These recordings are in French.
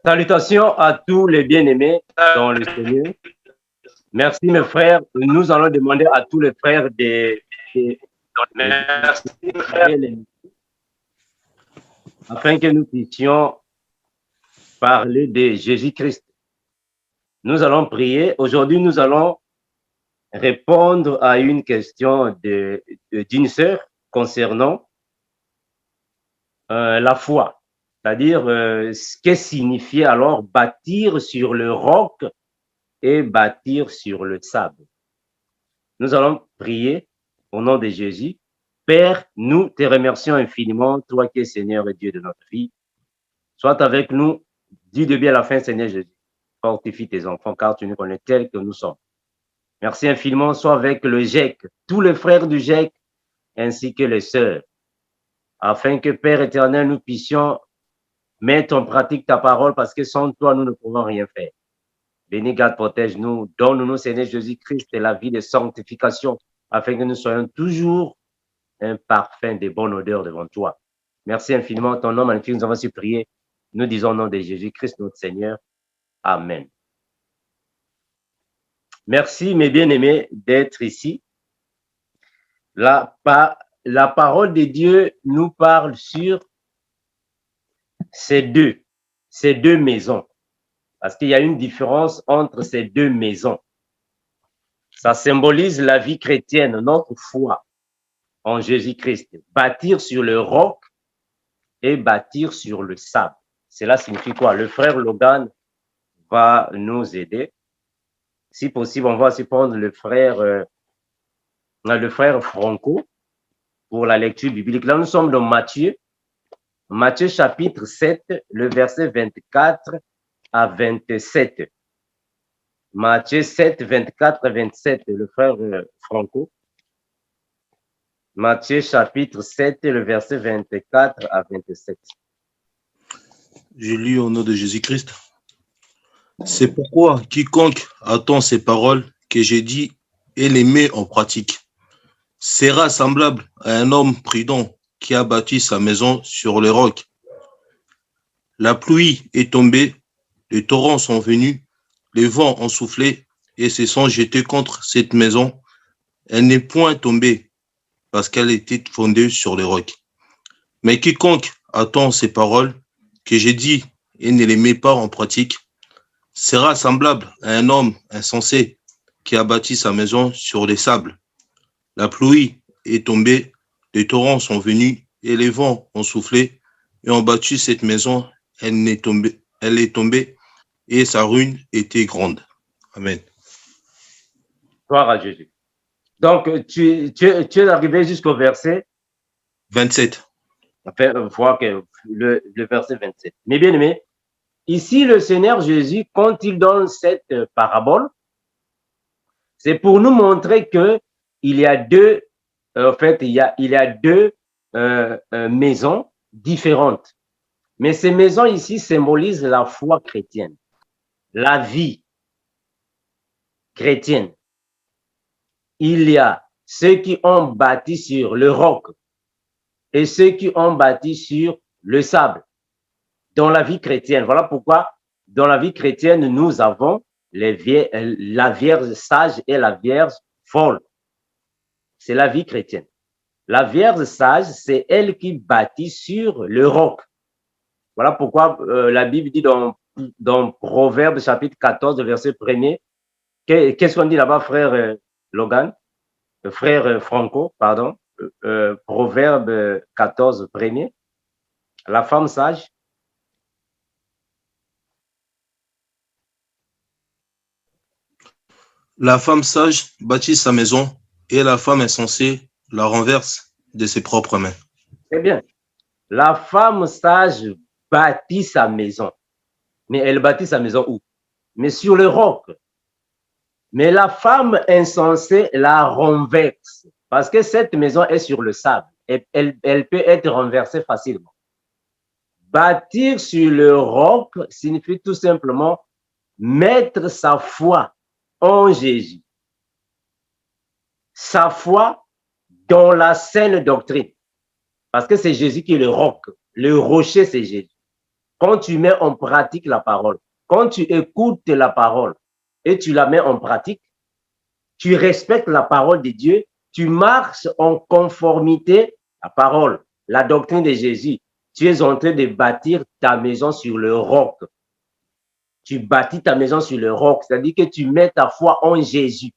Salutations à tous les bien-aimés dans le Seigneur. Merci mes frères. Nous allons demander à tous les frères d'activer les micros afin que nous puissions parler de Jésus-Christ. Nous allons prier. Aujourd'hui, nous allons répondre à une question d'une sœur concernant la foi. C'est-à-dire, ce que signifiait alors bâtir sur le roc et bâtir sur le sable. Nous allons prier au nom de Jésus. Père, nous te remercions infiniment, toi qui es Seigneur et Dieu de notre vie. Sois avec nous du début à la fin, Seigneur Jésus. Fortifie tes enfants, car tu nous connais tels que nous sommes. Merci infiniment, sois avec le GEC, tous les frères du GEC, ainsi que les sœurs, afin que, Père éternel, nous puissions mettre en pratique ta parole, parce que sans toi, nous ne pouvons rien faire. Bénis, garde, protège-nous, donne-nous, Seigneur Jésus-Christ, la vie de sanctification, afin que nous soyons toujours un parfum de bonne odeur devant toi. Merci infiniment, ton nom magnifique, nous avons su prier. Nous disons au nom de Jésus-Christ, notre Seigneur. Amen. Merci, mes bien-aimés, d'être ici. La parole de Dieu nous parle sur ces deux maisons. Parce qu'il y a une différence entre ces deux maisons. Ça symbolise la vie chrétienne, notre foi en Jésus-Christ. Bâtir sur le roc et bâtir sur le sable. Cela signifie quoi? Le frère Logan va nous aider. Si possible, on va aussi prendre le frère Franco pour la lecture biblique. Là, nous sommes dans Matthieu chapitre 7, le verset 24 à 27. Matthieu 7, 24 à 27, le frère Franco. Matthieu chapitre 7, le verset 24 à 27. Je lis au nom de Jésus-Christ. C'est pourquoi quiconque attend ces paroles que j'ai dit et les met en pratique sera semblable à un homme prudent qui a bâti sa maison sur le roc. La pluie est tombée, les torrents sont venus, les vents ont soufflé et se sont jetés contre cette maison. Elle n'est point tombée parce qu'elle était fondée sur le roc. Mais quiconque attend ces paroles que j'ai dit et ne les met pas en pratique sera semblable à un homme insensé qui a bâti sa maison sur les sables. La pluie est tombée, les torrents sont venus et les vents ont soufflé et ont battu cette maison. Elle est tombée et sa ruine était grande. Amen. Gloire à Jésus. Donc, tu es arrivé jusqu'au verset 27. Enfin, voir que le verset 27. Mais bien aimé, ici, le Seigneur Jésus, quand il donne cette parabole, c'est pour nous montrer que il y a deux, en fait, il y a deux maisons différentes. Mais ces maisons ici symbolisent la foi chrétienne, la vie chrétienne. Il y a ceux qui ont bâti sur le roc et ceux qui ont bâti sur le sable. Dans la vie chrétienne, voilà pourquoi dans la vie chrétienne, nous avons la Vierge sage et la Vierge folle. C'est la vie chrétienne. La Vierge sage, c'est elle qui bâtit sur le roc. Voilà pourquoi la Bible dit dans Proverbe chapitre 14, verset 1er, qu'est-ce qu'on dit là-bas, frère Logan, frère Franco, pardon, Proverbe 14, 1er, la femme sage. La femme sage bâtit sa maison et la femme insensée la renverse de ses propres mains. Très bien. La femme sage bâtit sa maison. Mais elle bâtit sa maison où? Mais sur le roc. Mais la femme insensée la renverse. Parce que cette maison est sur le sable. Elle peut être renversée facilement. Bâtir sur le roc signifie tout simplement mettre sa foi en Jésus. Sa foi dans la saine doctrine. Parce que c'est Jésus qui est le roc. Le rocher, c'est Jésus. quand tu mets en pratique la parole, quand tu écoutes la parole et tu la mets en pratique, tu respectes la parole de Dieu, tu marches en conformité à la parole, la doctrine de Jésus. Tu es en train de bâtir ta maison sur le roc. Tu bâtis ta maison sur le roc, c'est-à-dire que tu mets ta foi en Jésus.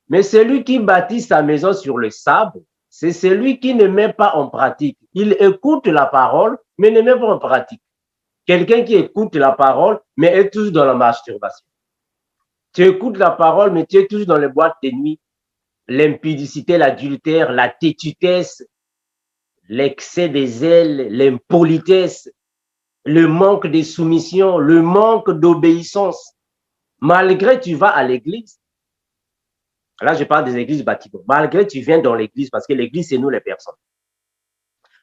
Mais celui qui bâtit sa maison sur le sable, c'est celui qui ne met pas en pratique. Il écoute la parole, mais ne met pas en pratique. Quelqu'un qui écoute la parole, mais est toujours dans la masturbation. Tu écoutes la parole, mais tu es toujours dans les boîtes de nuit. L'impudicité, l'adultère, la tétutesse, l'excès des ailes, l'impolitesse, le manque de soumission, le manque d'obéissance. Malgré tu vas à l'église, là je parle des églises bâtiments, malgré tu viens dans l'église, parce que l'église c'est nous les personnes.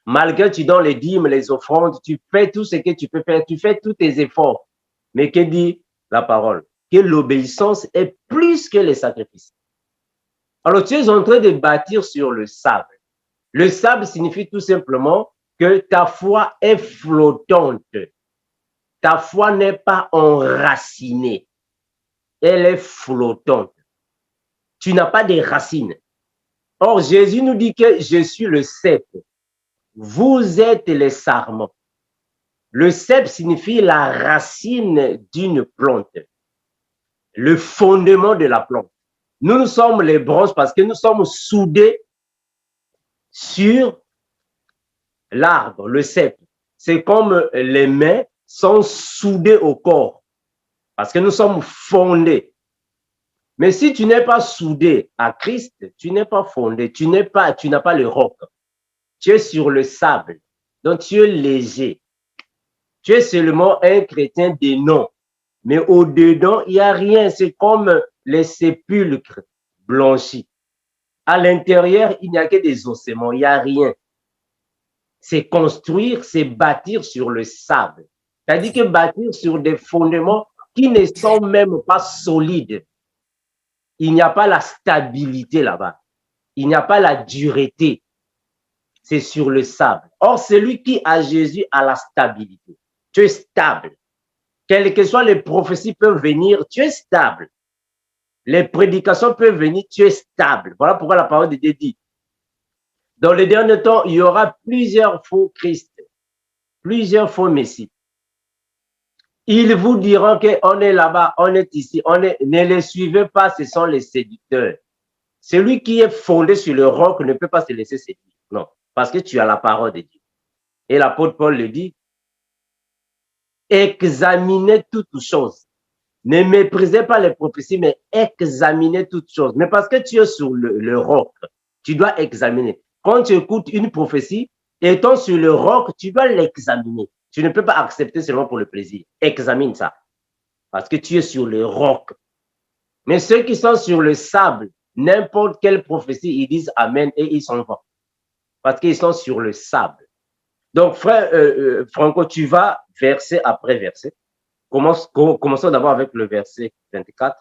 Malgré tu donnes les dîmes, les offrandes, tu fais tout ce que tu peux faire, tu fais tous tes efforts. Mais que dit la parole? Que l'obéissance est plus que les sacrifices. Alors tu es en train de bâtir sur le sable. Le sable signifie tout simplement que ta foi est flottante. Ta foi n'est pas enracinée. Elle est flottante. Tu n'as pas de racines. Or, Jésus nous dit que je suis le cep. Vous êtes les sarments. Le cep signifie la racine d'une plante, le fondement de la plante. Nous sommes les branches parce que nous sommes soudés sur l'arbre, le cep. C'est comme les mains sont soudées au corps parce que nous sommes fondés. Mais si tu n'es pas soudé à Christ, tu n'es pas fondé, tu n'as pas le roc. Tu es sur le sable, donc tu es léger. Tu es seulement un chrétien de nom, mais au-dedans, il n'y a rien. C'est comme les sépulcres blanchis. À l'intérieur, il n'y a que des ossements, il n'y a rien. C'est construire, c'est bâtir sur le sable. C'est-à-dire que bâtir sur des fondements qui ne sont même pas solides. Il n'y a pas la stabilité là-bas. Il n'y a pas la dureté. C'est sur le sable. Or, celui qui a Jésus a la stabilité. Tu es stable. Quelles que soient les prophéties peuvent venir, tu es stable. Les prédications peuvent venir, tu es stable. Voilà pourquoi la parole de Dieu dit. Dans les derniers temps, il y aura plusieurs faux Christ, plusieurs faux Messies. Ils vous diront qu'on est là-bas, on est ici, ne les suivez pas, ce sont les séducteurs. Celui qui est fondé sur le roc ne peut pas se laisser séduire. Non, parce que tu as la parole de Dieu. Et l'apôtre Paul le dit, examinez toutes choses. Ne méprisez pas les prophéties, mais examinez toutes choses. Mais parce que tu es sur le roc, tu dois examiner. Quand tu écoutes une prophétie, étant sur le roc, tu dois l'examiner. Tu ne peux pas accepter seulement pour le plaisir. Examine ça. Parce que tu es sur le roc. Mais ceux qui sont sur le sable, n'importe quelle prophétie, ils disent Amen et ils s'en vont. Parce qu'ils sont sur le sable. Donc, frère Franco, tu vas verset après verset. Commençons d'abord avec le verset 24.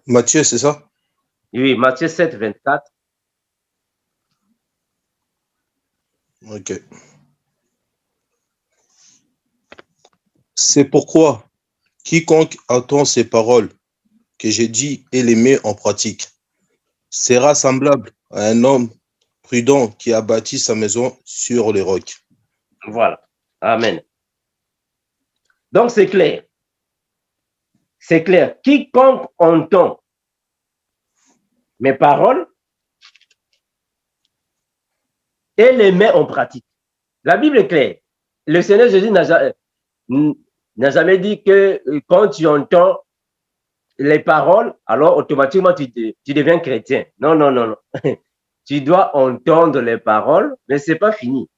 Matthieu, c'est ça? Oui, Matthieu 7, 24. Ok. C'est pourquoi quiconque entend ces paroles que j'ai dit et les met en pratique sera semblable à un homme prudent qui a bâti sa maison sur les rocs. Voilà. Amen. Donc, c'est clair. C'est clair. Quiconque entend mes paroles et les met en pratique. La Bible est claire. Le Seigneur Jésus n'a jamais dit que quand tu entends les paroles, alors automatiquement tu deviens chrétien. Non, non, non, non. Tu dois entendre les paroles, mais ce n'est pas fini.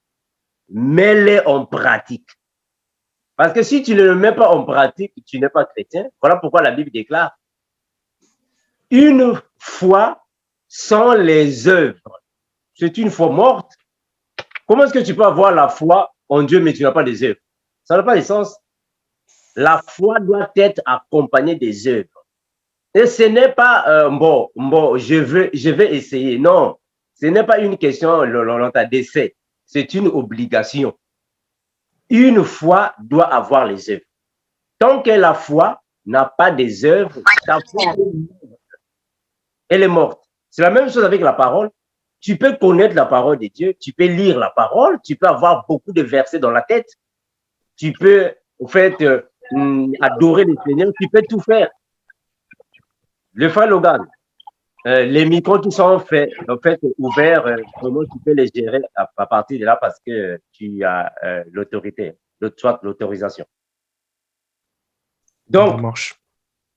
Mets-les en pratique. Parce que si tu ne le mets pas en pratique, tu n'es pas chrétien. Voilà pourquoi la Bible déclare une foi sans les œuvres. C'est une foi morte. Comment est-ce que tu peux avoir la foi en Dieu, mais tu n'as pas des œuvres? Ça n'a pas de sens. La foi doit être accompagnée des œuvres. Et ce n'est pas, je vais essayer. Non, Ce n'est pas une question d'essai, c'est une obligation. Une foi doit avoir les œuvres. Tant que la foi n'a pas des œuvres, ta foi, elle est morte. C'est la même chose avec la parole. Tu peux connaître la parole de Dieu, tu peux lire la parole, tu peux avoir beaucoup de versets dans la tête, tu peux, en fait, adorer le Seigneur, tu peux tout faire. Le frère Logan, les micros qui sont faits, en fait, ouverts, comment tu peux les gérer à partir de là parce que tu as l'autorité, soit l'autorisation. Donc,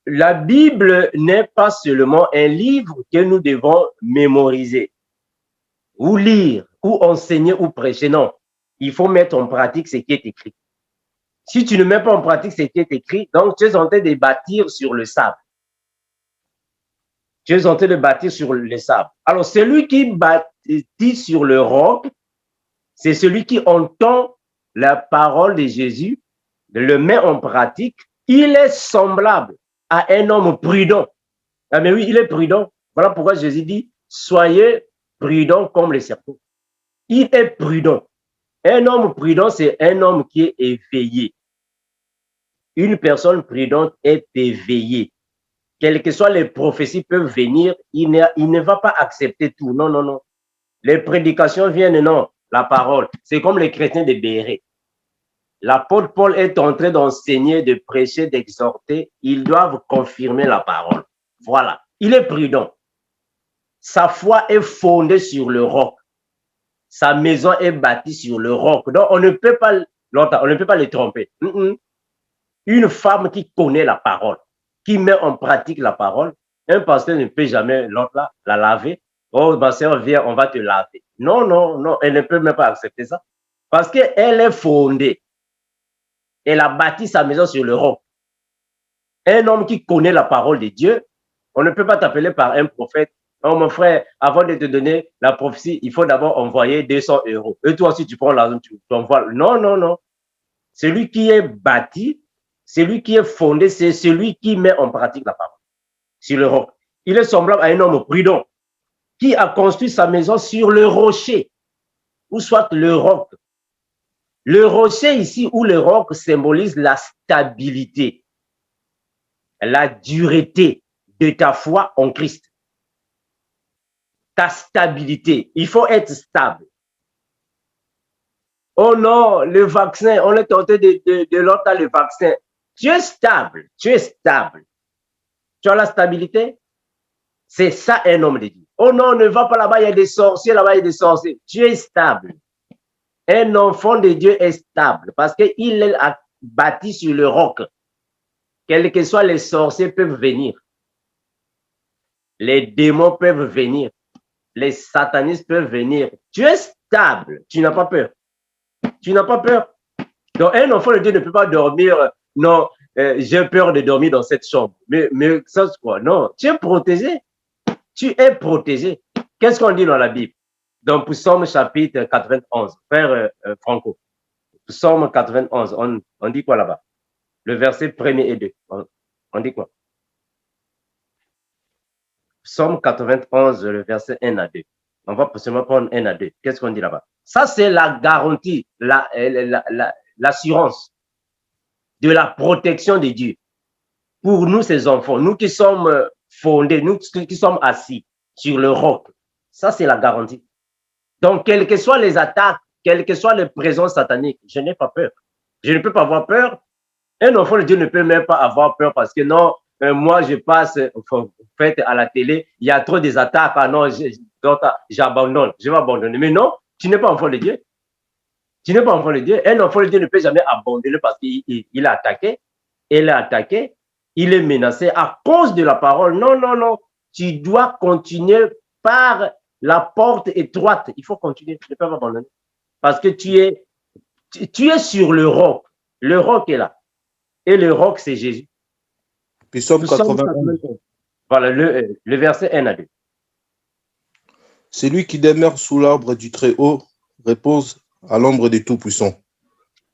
la Bible n'est pas seulement un livre que nous devons mémoriser, ou lire, ou enseigner, ou prêcher. Non, il faut mettre en pratique ce qui est écrit. Si tu ne mets pas en pratique ce qui est écrit, donc tu es en train de bâtir sur le sable. Tu es en train de bâtir sur le sable. Alors, celui qui bâtit sur le roc, c'est celui qui entend la parole de Jésus, le met en pratique. Il est semblable à un homme prudent. Ah, mais oui, il est prudent. Voilà pourquoi Jésus dit, soyez prudents comme les serpents. Il est prudent. Un homme prudent, c'est un homme qui est éveillé. Une personne prudente est éveillée. Quelles que soient les prophéties peuvent venir, il ne va pas accepter tout. Non, non, non. Les prédications viennent, non. La parole. C'est comme les chrétiens de Béret. L'apôtre Paul est en train d'enseigner, de prêcher, d'exhorter. Ils doivent confirmer la parole. Voilà. Il est prudent. Sa foi est fondée sur le roc. Sa maison est bâtie sur le roc. Donc, on ne peut pas les tromper. Une femme qui connaît la parole, qui met en pratique la parole, un pasteur ne peut jamais la laver. Oh, ma soeur, viens, on va te laver. Non, non, non, elle ne peut même pas accepter ça. Parce qu'elle est fondée. Elle a bâti sa maison sur le roc. Un homme qui connaît la parole de Dieu, on ne peut pas t'appeler par un prophète. Oh, mon frère, avant de te donner la prophétie, il faut d'abord envoyer 200 €. Et toi aussi, tu prends l'argent, tu envoies. Non, non, non. Celui qui est bâti, celui qui est fondé, c'est celui qui met en pratique la parole sur le roc. Il est semblable à un homme prudent qui a construit sa maison sur le rocher, ou soit le roc. Le rocher ici, ou le roc, symbolise la stabilité, la dureté de ta foi en Christ. Ta stabilité, il faut être stable. Oh non, le vaccin, on est tenté de l'autre le vaccin. Tu es stable, tu es stable. Tu as la stabilité? C'est ça un homme de Dieu. Oh non, ne va pas là-bas, il y a des sorciers, là-bas, il y a des sorciers. Tu es stable. Un enfant de Dieu est stable parce qu'il est bâti sur le roc. Quels que soient les sorciers peuvent venir. Les démons peuvent venir. Les satanistes peuvent venir. Tu es stable. Tu n'as pas peur. Tu n'as pas peur. Donc, un enfant de Dieu ne peut pas dormir. Non, j'ai peur de dormir dans cette chambre. Mais ça, c'est quoi? Non, tu es protégé. Tu es protégé. Qu'est-ce qu'on dit dans la Bible? Dans Psaume chapitre 91, frère Franco. Psaume 91, on dit quoi là-bas? Le verset 1er et 2. On dit quoi? Psaume 91, le verset 1 à 2. On va seulement prendre 1 à 2. Qu'est-ce qu'on dit là-bas? Ça, c'est la garantie, l'assurance de la protection de Dieu. Pour nous, ces enfants, nous qui sommes fondés, nous qui sommes assis sur le roc, ça, c'est la garantie. Donc, quelles que soient les attaques, quelles que soient les présences sataniques, je n'ai pas peur. Je ne peux pas avoir peur. Un enfant de Dieu ne peut même pas avoir peur parce que non, moi, je passe fait à la télé, il y a trop des attaques. Ah non, j'abandonne, je vais abandonner. Mais non, tu n'es pas enfant de Dieu. Tu n'es pas enfant de Dieu. Un enfant de Dieu ne peut jamais abandonner parce qu'il a attaqué. Il est attaqué. Il est menacé à cause de la parole. Non, non, non. Tu dois continuer par la porte étroite. Il faut continuer. Tu ne peux pas abandonner. Parce que tu es sur le roc. Le roc est là. Et le roc, c'est Jésus. Psaume 91. Voilà, le verset 1 à 2. Celui qui demeure sous l'arbre du Très-Haut repose à l'ombre du Tout-Puissant.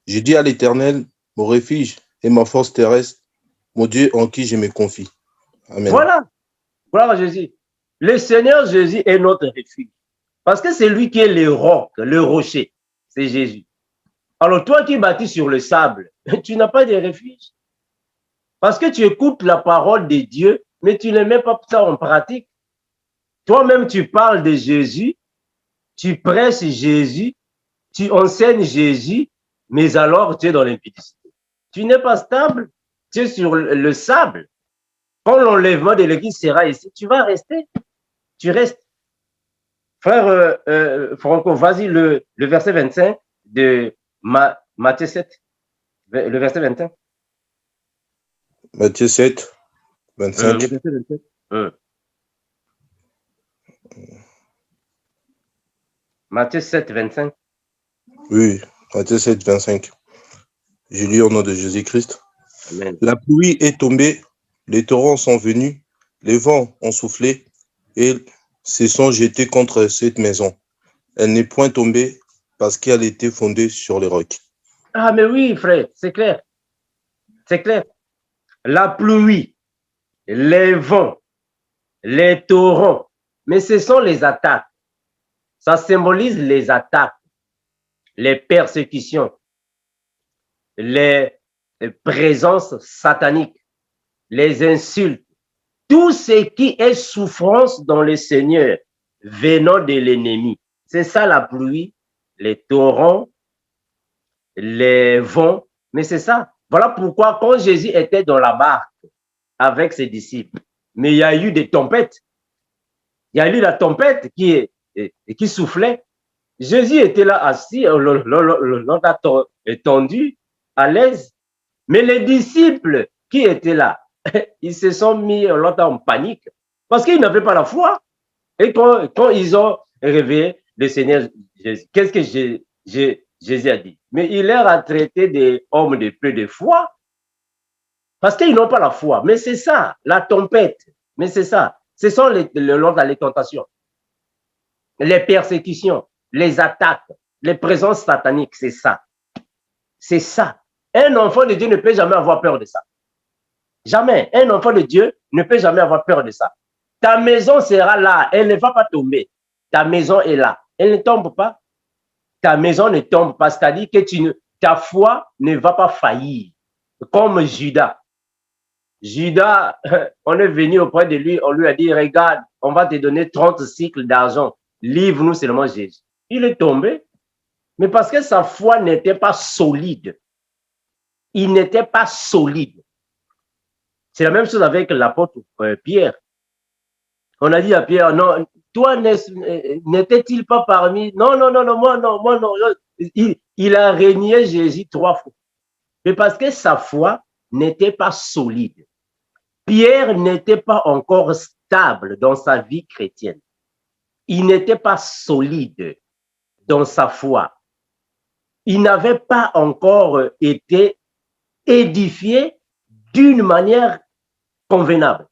Je dis à l'Éternel, mon refuge et ma force terrestre, mon Dieu en qui je me confie. Amen. Voilà. Gloire à Jésus. Le Seigneur Jésus est notre refuge. Parce que c'est lui qui est le roc, le rocher. C'est Jésus. Alors toi qui es bâti sur le sable, tu n'as pas de refuge. Parce que tu écoutes la parole de Dieu, mais tu ne mets pas ça en pratique. Toi-même, tu parles de Jésus, tu prêches Jésus, tu enseignes Jésus, mais alors tu es dans l'impudicité. Tu n'es pas stable, tu es sur le sable. Quand l'enlèvement de l'Église sera ici, tu vas rester. Tu restes. Frère Franco, vas-y, le verset 25 de Matthieu 7. Le verset 25. Matthieu 7, 25. Le verset 27. Matthieu 7, 25. Oui, Matthieu 7, 25. Je lis au nom de Jésus-Christ. Amen. La pluie est tombée, les torrents sont venus, les vents ont soufflé et se sont jetés contre cette maison. Elle n'est point tombée parce qu'elle était fondée sur les rocs. Ah, mais oui, frère, c'est clair. C'est clair. La pluie, les vents, les torrents, mais ce sont les attaques. Ça symbolise les attaques, les persécutions, les présences sataniques, les insultes, tout ce qui est souffrance dans le Seigneur venant de l'ennemi. C'est ça la pluie, les torrents, les vents, mais c'est ça. Voilà pourquoi quand Jésus était dans la barque avec ses disciples, mais il y a eu des tempêtes. Il y a eu la tempête qui soufflait. Jésus était là assis, étendu, à l'aise. Mais les disciples qui étaient là, ils se sont mis longtemps en panique parce qu'ils n'avaient pas la foi. Et quand ils ont réveillé le Seigneur Jésus, qu'est-ce que Jésus a dit? Mais il leur a traité des hommes de peu de foi parce qu'ils n'ont pas la foi. Mais c'est ça, la tempête. Mais c'est ça. Ce sont les tentations, les persécutions, les attaques, les présences sataniques. C'est ça. C'est ça. Un enfant de Dieu ne peut jamais avoir peur de ça. Jamais. Un enfant de Dieu ne peut jamais avoir peur de ça. Ta maison sera là. Elle ne va pas tomber. Ta maison est là. Elle ne tombe pas. Ta maison ne tombe pas. C'est-à-dire que ta foi ne va pas faillir. Comme Judas. Judas, on est venu auprès de lui, on lui a dit, regarde, on va te donner 30 cycles d'argent. Livre-nous seulement Jésus. Il est tombé. Mais parce que sa foi n'était pas solide. Il n'était pas solide. C'est la même chose avec l'apôtre Pierre. On a dit à Pierre, non, toi n'était-il pas parmi... Non, moi non. Il a régné Jésus 3 fois. Mais parce que sa foi n'était pas solide. Pierre n'était pas encore stable dans sa vie chrétienne. Il n'était pas solide dans sa foi. Il n'avait pas encore été édifié d'une manière convenable.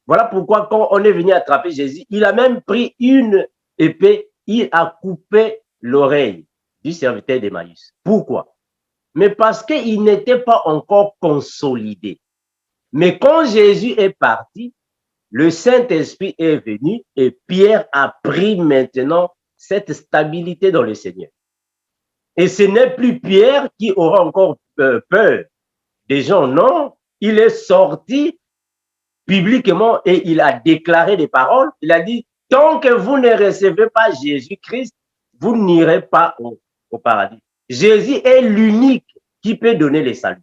Voilà pourquoi quand on est venu attraper Jésus, il a même pris une épée, il a coupé l'oreille du serviteur d'Emmaüs. Pourquoi? Mais parce qu'il n'était pas encore consolidé. Mais quand Jésus est parti, le Saint-Esprit est venu et Pierre a pris maintenant cette stabilité dans le Seigneur. Et ce n'est plus Pierre qui aura encore peur des gens, non. Il est sorti publiquement et il a déclaré des paroles. Il a dit, tant que vous ne recevez pas Jésus-Christ, vous n'irez pas au paradis. Jésus est l'unique qui peut donner le salut.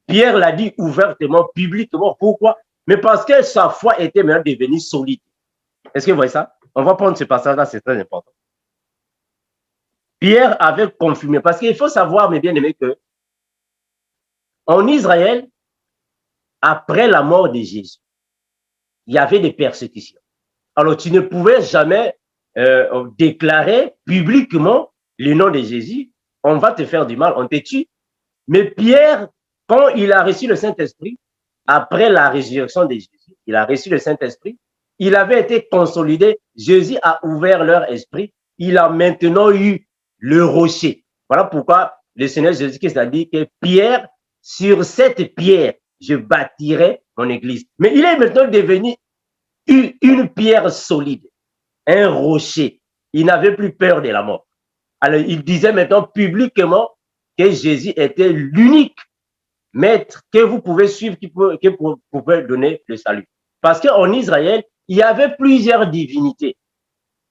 Pierre l'a dit ouvertement, publiquement. Pourquoi? Mais parce que sa foi était maintenant devenue solide. Est-ce que vous voyez ça? On va prendre ce passage-là, c'est très important. Pierre avait confirmé, parce qu'il faut savoir, mes bien-aimés, que en Israël, après la mort de Jésus, il y avait des persécutions. Alors, tu ne pouvais jamais déclarer publiquement le nom de Jésus. On va te faire du mal, on te tue. Mais Pierre, quand il a reçu le Saint-Esprit, après la résurrection de Jésus, il a reçu le Saint-Esprit, il avait été consolidé. Jésus a ouvert leur esprit. Il a maintenant eu le rocher. Voilà pourquoi le Seigneur Jésus-Christ a dit que Pierre, sur cette pierre, je bâtirai mon église. Mais il est maintenant devenu une pierre solide, un rocher. il n'avait plus peur de la mort. Alors, il disait maintenant publiquement que Jésus était l'unique maître que vous pouvez suivre, qui pouvait donner le salut. Parce qu'en Israël, il y avait plusieurs divinités.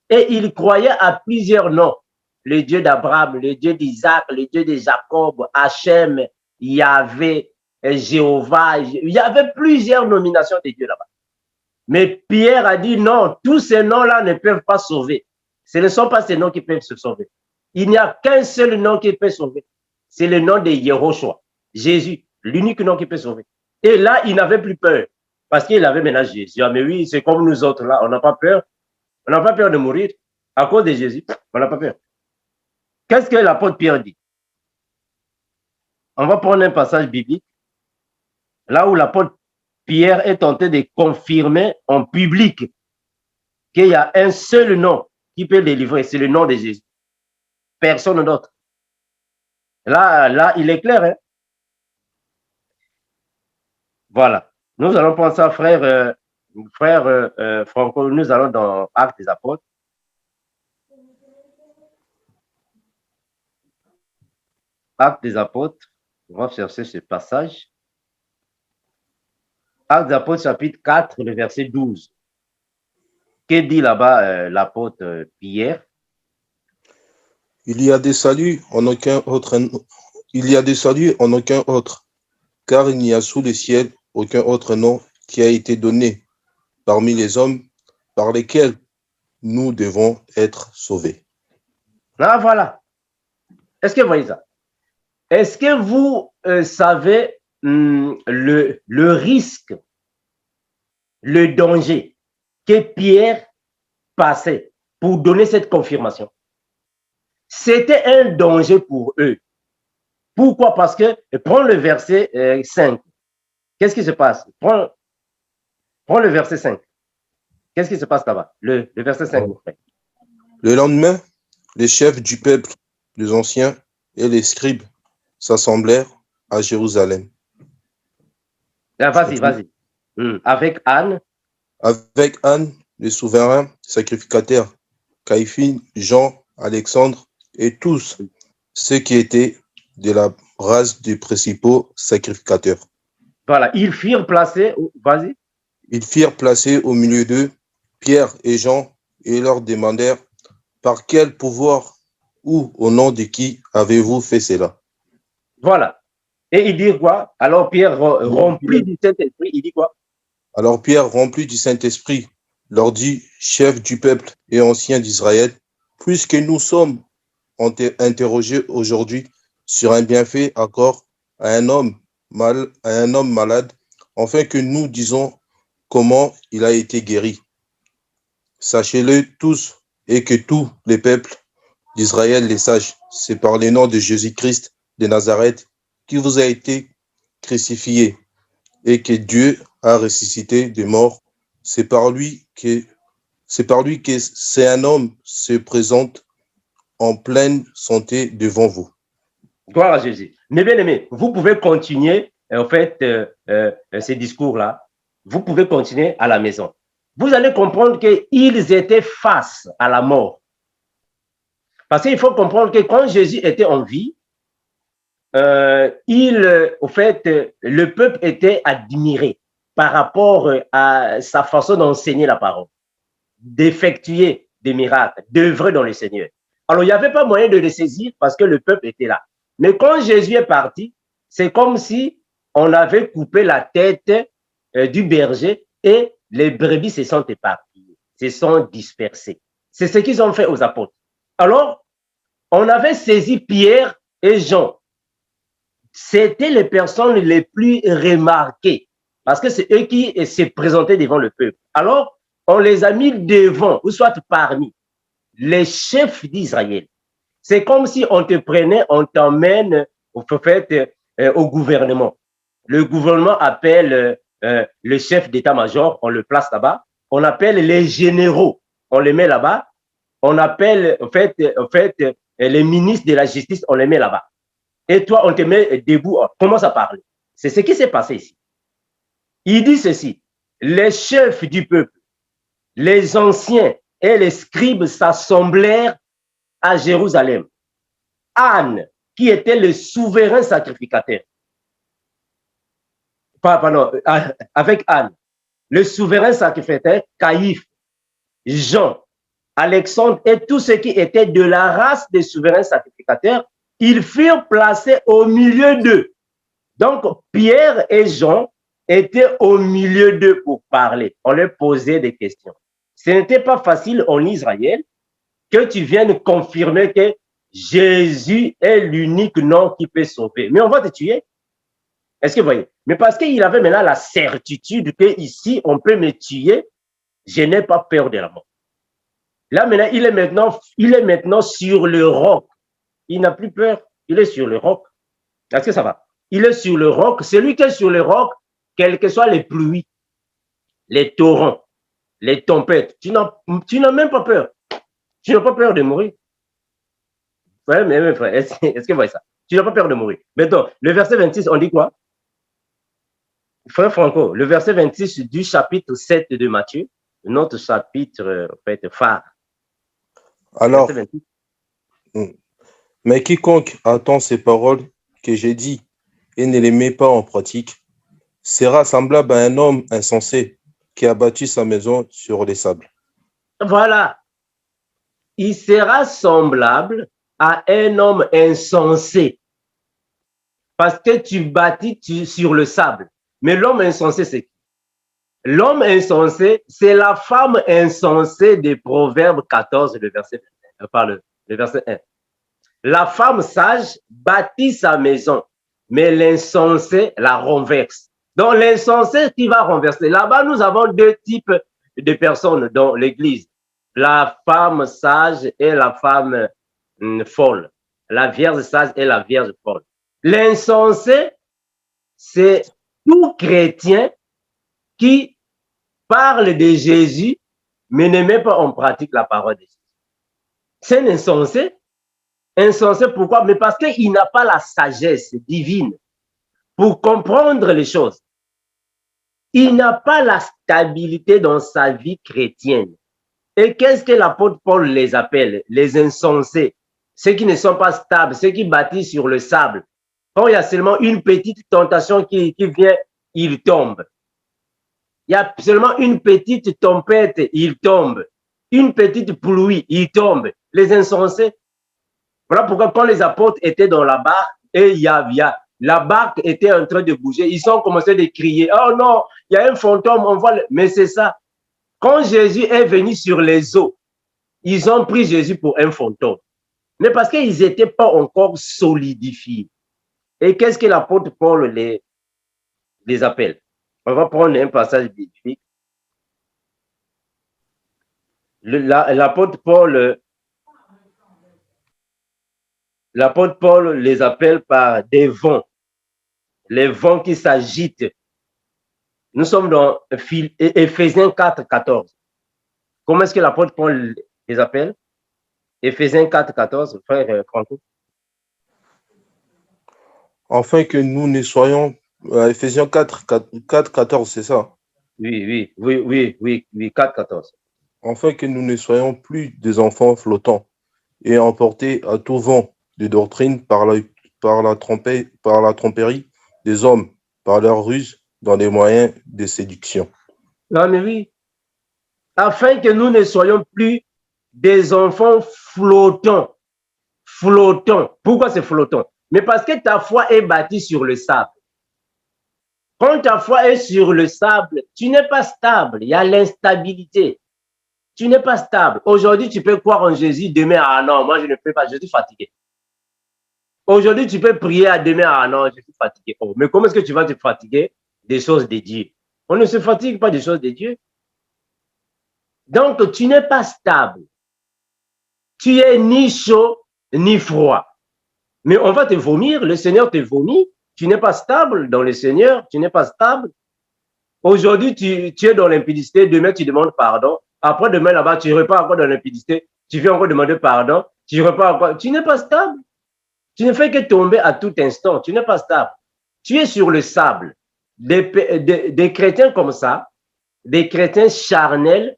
Et il croyait à plusieurs noms. Le Dieu d'Abraham, le Dieu d'Isaac, le Dieu de Jacob, Hachem, Yahvé, Jéhovah. Il y avait plusieurs nominations de Dieu là-bas. Mais Pierre a dit non, tous ces noms-là ne peuvent pas sauver. Ce ne sont pas ces noms qui peuvent se sauver. Il n'y a qu'un seul nom qui peut sauver. C'est le nom de Yehoshua, Jésus, l'unique nom qui peut sauver. Et là, il n'avait plus peur. Parce qu'il avait maintenant Jésus. Ah, mais oui, c'est comme nous autres là, on n'a pas peur. On n'a pas peur de mourir. À cause de Jésus, on n'a pas peur. Qu'est-ce que l'apôtre Pierre dit? On va prendre un passage biblique, là où l'apôtre Pierre est tenté de confirmer en public qu'il y a un seul nom qui peut délivrer, c'est le nom de Jésus. Personne d'autre. Là, il est clair. Hein? Voilà. Nous allons prendre ça, frère Franco, nous allons dans Actes des Apôtres. Actes des Apôtres, on va chercher ce passage. Actes des Apôtres, chapitre 4, le verset 12. Que dit là-bas l'apôtre Pierre? Il y a des saluts en aucun autre. Il y a des saluts en aucun autre, car il n'y a sous le ciel aucun autre nom qui a été donné parmi les hommes par lesquels nous devons être sauvés. Ah, voilà. Est-ce que vous voyez ça? Est-ce que vous savez le risque, le danger que Pierre passait pour donner cette confirmation? C'était un danger pour eux. Pourquoi? Parce que, prends le verset 5. Qu'est-ce qui se passe? Prends le verset 5. Qu'est-ce qui se passe là-bas? Le verset 5. Le lendemain, les chefs du peuple, les anciens et les scribes s'assemblèrent à Jérusalem. Vas-y. Avec Anne. Avec Anne, le souverain sacrificateur, Caïphine, Jean, Alexandre et tous ceux qui étaient de la race des principaux sacrificateurs. Voilà, ils firent placer, vas-y. Ils firent placer au milieu d'eux Pierre et Jean et leur demandèrent par quel pouvoir ou au nom de qui avez-vous fait cela? Voilà. Et il dit quoi? Alors Pierre, rempli du Saint-Esprit, il dit quoi? Alors Pierre, rempli du Saint-Esprit, leur dit, chef du peuple et ancien d'Israël, puisque nous sommes interrogés aujourd'hui sur un bienfait accord à un homme malade, afin que nous disons comment il a été guéri. Sachez-le tous et que tous les peuples d'Israël les sachent. C'est par le nom de Jésus-Christ de Nazareth qui vous a été crucifié et que Dieu a ressuscité des morts. C'est par lui que c'est un homme se présente en pleine santé devant vous. Gloire à Jésus. Mais bien aimé, vous pouvez continuer en fait ces discours-là. Vous pouvez continuer à la maison. Vous allez comprendre qu'ils étaient face à la mort. Parce qu'il faut comprendre que quand Jésus était en vie, au fait, le peuple était admiré par rapport à sa façon d'enseigner la parole, d'effectuer des miracles, d'œuvrer dans le Seigneur. Alors, il n'y avait pas moyen de le saisir parce que le peuple était là. Mais quand Jésus est parti, c'est comme si on avait coupé la tête du berger et les brebis se sont éparpillées, se sont dispersées. C'est ce qu'ils ont fait aux apôtres. Alors, on avait saisi Pierre et Jean. C'était les personnes les plus remarquées parce que c'est eux qui se présentaient devant le peuple. Alors, on les a mis devant, ou soit parmi les chefs d'Israël. C'est comme si on te prenait, on t'emmène au gouvernement. Le gouvernement appelle le chef d'état-major, on le place là-bas. On appelle les généraux, on les met là-bas. On appelle les ministres de la justice, on les met là-bas. Et toi, on te met debout, on commence à parler. C'est ce qui s'est passé ici. Il dit ceci, les chefs du peuple, les anciens et les scribes s'assemblèrent à Jérusalem. Anne, qui était le souverain sacrificateur, pardon, avec Anne, le souverain sacrificateur, Caïphe, Jean, Alexandre et tous ceux qui étaient de la race des souverains sacrificateurs, ils furent placés au milieu d'eux. Donc, Pierre et Jean étaient au milieu d'eux pour parler. On leur posait des questions. Ce n'était pas facile en Israël que tu viennes confirmer que Jésus est l'unique nom qui peut sauver. Mais on va te tuer. Est-ce que vous voyez? Mais parce qu'il avait maintenant la certitude que ici, on peut me tuer, je n'ai pas peur de la mort. Là, maintenant, il est maintenant sur le roc. Il n'a plus peur. Il est sur le roc. Est-ce que ça va? Il est sur le roc. Celui qui est sur le roc, quelles que soient les pluies, les torrents, les tempêtes, tu n'as même pas peur. Tu n'as pas peur de mourir. Ouais, mais frère, est-ce que vous voyez ça? Tu n'as pas peur de mourir. Maintenant, le verset 26, on dit quoi? Frère Franco, le verset 26 du chapitre 7 de Matthieu, notre chapitre en fait, phare. Alors, mais quiconque attend ces paroles que j'ai dit et ne les met pas en pratique sera semblable à un homme insensé qui a bâti sa maison sur les sables. Voilà. Il sera semblable à un homme insensé. Parce que tu bâtis sur le sable. Mais l'homme insensé, c'est qui? L'homme insensé, c'est la femme insensée des Proverbes 14, le verset 1. La femme sage bâtit sa maison, mais l'insensé la renverse. Donc, l'insensé qui va renverser. Là-bas, nous avons deux types de personnes dans l'Église. La femme sage et la femme folle. La vierge sage et la vierge folle. L'insensé, c'est tout chrétien qui parle de Jésus, mais ne met pas en pratique la parole de Jésus. C'est un insensé. Insensé, pourquoi? Mais parce qu'il n'a pas la sagesse divine pour comprendre les choses. Il n'a pas la stabilité dans sa vie chrétienne. Et qu'est-ce que l'apôtre Paul les appelle? Les insensés. Ceux qui ne sont pas stables, ceux qui bâtissent sur le sable. Quand il y a seulement une petite tentation qui vient, ils tombent. Il y a seulement une petite tempête, ils tombent. Une petite pluie, ils tombent. Les insensés. Voilà pourquoi quand les apôtres étaient dans la barque et la barque était en train de bouger, ils ont commencé à crier, oh non, il y a un fantôme, on voit. Mais c'est ça. Quand Jésus est venu sur les eaux, ils ont pris Jésus pour un fantôme. Mais parce qu'ils n'étaient pas encore solidifiés. Et qu'est-ce que l'apôtre Paul les appelle? On va prendre un passage biblique. L'apôtre Paul les appelle par des vents, les vents qui s'agitent. Nous sommes dans Éphésiens 4, 14. Comment est-ce que l'apôtre Paul les appelle? Éphésiens 4, 14, frère Franco. Afin que nous ne soyons, Éphésiens 4, 14, c'est ça? Oui, 4, 14. Afin que nous ne soyons plus des enfants flottants et emportés à tout vent de doctrine par la tromperie des hommes, par leur ruse dans les moyens de séduction. Non, mais oui. Afin que nous ne soyons plus des enfants flottants. Flottants. Pourquoi c'est flottant? Mais parce que ta foi est bâtie sur le sable. Quand ta foi est sur le sable, tu n'es pas stable. Il y a l'instabilité. Tu n'es pas stable. Aujourd'hui, tu peux croire en Jésus. Demain, ah non, moi je ne peux pas, je suis fatigué. Aujourd'hui, tu peux prier à demain, ah non, je suis fatigué. Oh, mais comment est-ce que tu vas te fatiguer des choses de Dieu? On ne se fatigue pas des choses de Dieu. Donc, tu n'es pas stable. Tu es ni chaud, ni froid. Mais on va te vomir, le Seigneur te vomit. Tu n'es pas stable dans le Seigneur, tu n'es pas stable. Aujourd'hui, tu es dans l'impudicité, demain, tu demandes pardon. Après, demain, là-bas, tu repars encore dans l'impudicité, tu viens encore demander pardon, tu repars encore. Tu n'es pas stable. Tu ne fais que tomber à tout instant. Tu n'es pas stable. Tu es sur le sable. Des chrétiens comme ça, des chrétiens charnels,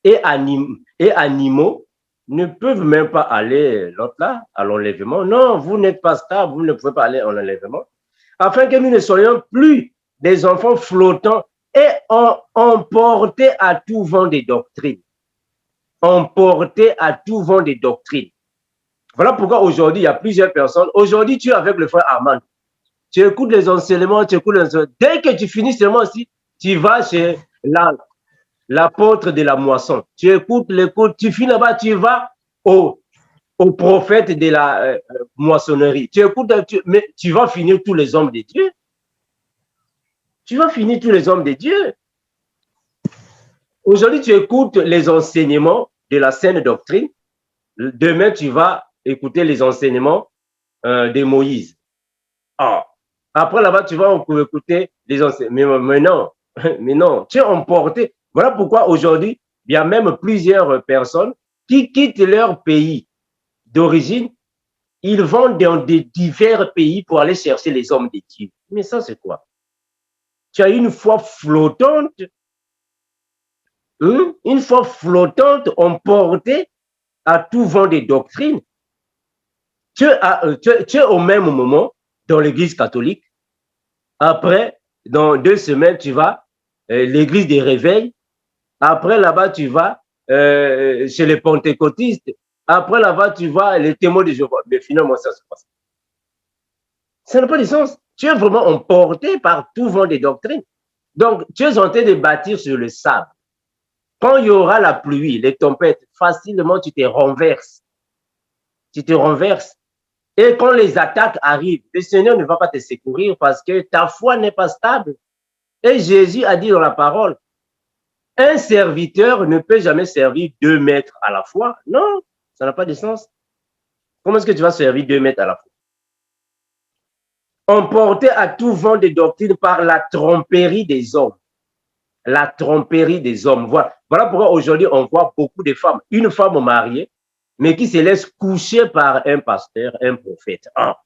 et animaux ne peuvent même pas aller l'autre là, à l'enlèvement. Non, vous n'êtes pas stable, vous ne pouvez pas aller à l'enlèvement. Afin que nous ne soyons plus des enfants flottants et emportés à tout vent des doctrines. Emportés à tout vent des doctrines. Voilà pourquoi aujourd'hui, il y a plusieurs personnes. Aujourd'hui, tu es avec le frère Armand. Tu écoutes les enseignements, tu écoutes les enseignements. Dès que tu finis seulement aussi, tu vas chez l'apôtre de la moisson. Tu écoutes, tu finis là-bas, tu vas au prophète de la moissonnerie. Tu écoutes, mais tu vas finir tous les hommes de Dieu. Tu vas finir tous les hommes de Dieu. Aujourd'hui, tu écoutes les enseignements de la saine doctrine. Demain, tu vas écouter les enseignements de Moïse. Ah. Après, là-bas, tu vas écouter les enseignements. Mais non, mais non, tu es emporté. Voilà pourquoi aujourd'hui, il y a même plusieurs personnes qui quittent leur pays d'origine. Ils vont dans des divers pays pour aller chercher les hommes de Dieu. Mais ça, c'est quoi? Tu as une foi flottante, une foi flottante emportée à tout vent des doctrines. Tu es au même moment dans l'église catholique. Après, dans 2 semaines, tu vas l'église des réveils. Après, là-bas, tu vas chez les pentecôtistes. Après, là-bas, tu vas les témoins de Jéhovah. Mais finalement, ça se passe. Ça n'a pas de sens. Tu es vraiment emporté par tout vent des doctrines. Donc, tu es en train de bâtir sur le sable. Quand il y aura la pluie, les tempêtes, facilement, tu te renverses. Tu te renverses. Et quand les attaques arrivent, le Seigneur ne va pas te secourir parce que ta foi n'est pas stable. Et Jésus a dit dans la parole, un serviteur ne peut jamais servir 2 maîtres à la fois. Non, ça n'a pas de sens. Comment est-ce que tu vas servir 2 maîtres à la fois? Emporté à tout vent de doctrine par la tromperie des hommes. La tromperie des hommes. Voilà pourquoi aujourd'hui on voit beaucoup de femmes, une femme mariée, mais qui se laisse coucher par un pasteur, un prophète. Ah.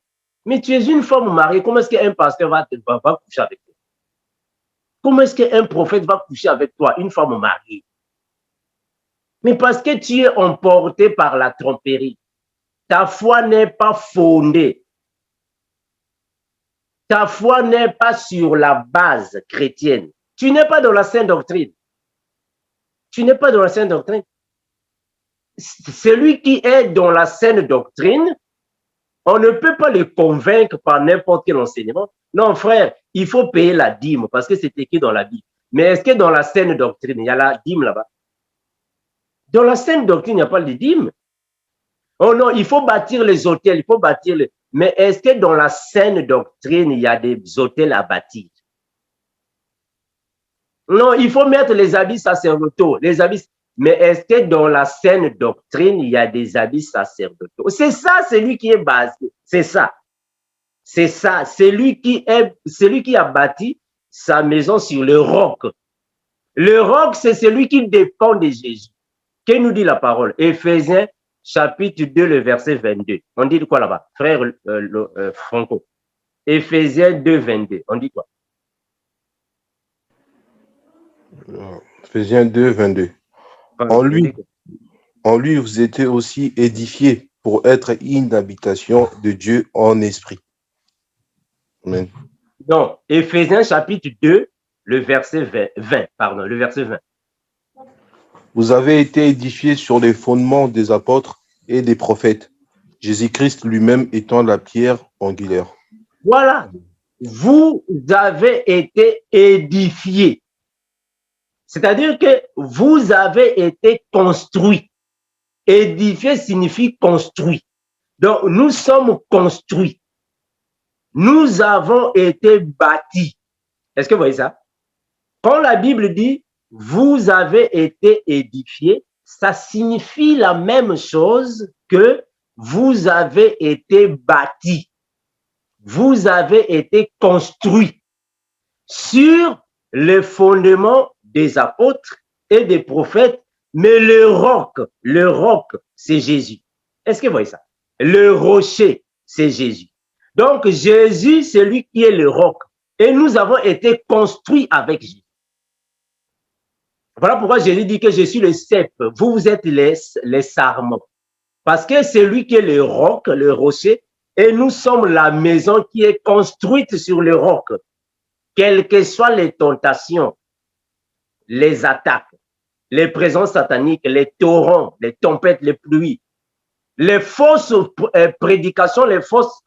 Mais tu es une femme mariée, comment est-ce qu'un pasteur va coucher avec toi? Comment est-ce qu'un prophète va coucher avec toi, une femme mariée? Mais parce que tu es emporté par la tromperie. Ta foi n'est pas fondée. Ta foi n'est pas sur la base chrétienne. Tu n'es pas dans la sainte doctrine. Tu n'es pas dans la sainte doctrine. Celui qui est dans la saine doctrine, on ne peut pas le convaincre par n'importe quel enseignement. Non, frère, il faut payer la dîme parce que c'est écrit dans la Bible. Mais est-ce que dans la saine doctrine, il y a la dîme là-bas? Dans la saine doctrine, il n'y a pas de dîme. Oh non, il faut bâtir les hôtels, il faut bâtir les... Mais est-ce que dans la saine doctrine, il y a des hôtels à bâtir? Non, il faut mettre les habits sacerdotaux, les habits... Mais est-ce que dans la saine doctrine, il y a des habits sacerdotaux? C'est ça, celui qui est basé. C'est ça. C'est ça. C'est lui qui a bâti sa maison sur le roc. Le roc, c'est celui qui dépend de Jésus. Que nous dit la parole? Éphésiens chapitre 2, le verset 22. On dit quoi là-bas, frère Franco? Éphésiens 2, 22. On dit quoi? Éphésiens 2, 22. En lui, vous étiez aussi édifiés pour être une habitation de Dieu en esprit. Amen. Donc, Éphésiens chapitre 2, le verset 20. Pardon, le verset 20. Vous avez été édifiés sur les fondements des apôtres et des prophètes, Jésus-Christ lui-même étant la pierre angulaire. Voilà. Vous avez été édifiés. C'est-à-dire que vous avez été construits. Édifié signifie construit. Donc, nous sommes construits. Nous avons été bâtis. Est-ce que vous voyez ça? Quand la Bible dit « vous avez été édifiés », ça signifie la même chose que « vous avez été bâtis ». Vous avez été construits sur le fondement des apôtres et des prophètes, mais le roc, c'est Jésus. Est-ce que vous voyez ça? Le rocher, c'est Jésus. Donc, Jésus, c'est lui qui est le roc. Et nous avons été construits avec Jésus. Voilà pourquoi Jésus dit que je suis le cep, vous, vous êtes les sarments. Parce que c'est lui qui est le roc, le rocher, et nous sommes la maison qui est construite sur le roc. Quelles que soient les tentations, les attaques, les présences sataniques, les torrents, les tempêtes, les pluies, les fausses prédications, les fausses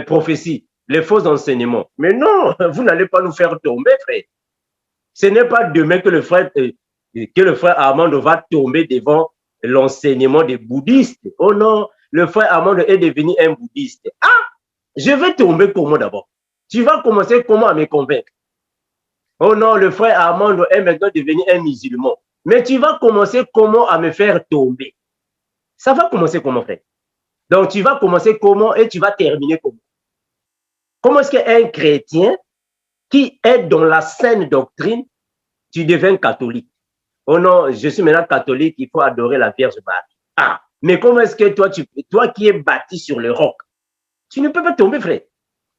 prophéties, les faux enseignements. Mais non, vous n'allez pas nous faire tomber, frère. Ce n'est pas demain que le frère Armand va tomber devant l'enseignement des bouddhistes. Oh non, le frère Armand est devenu un bouddhiste. Ah, je vais tomber comment d'abord? Tu vas commencer comment à me convaincre? Oh non, le frère Armand est maintenant devenu un musulman. Mais tu vas commencer comment à me faire tomber? Ça va commencer comment, frère? Donc, tu vas commencer comment et tu vas terminer comment? Comment est-ce qu'un chrétien qui est dans la saine doctrine, tu deviens catholique? Oh non, je suis maintenant catholique, il faut adorer la Vierge Marie. Ah, mais comment est-ce que toi qui es bâti sur le roc, tu ne peux pas tomber, frère?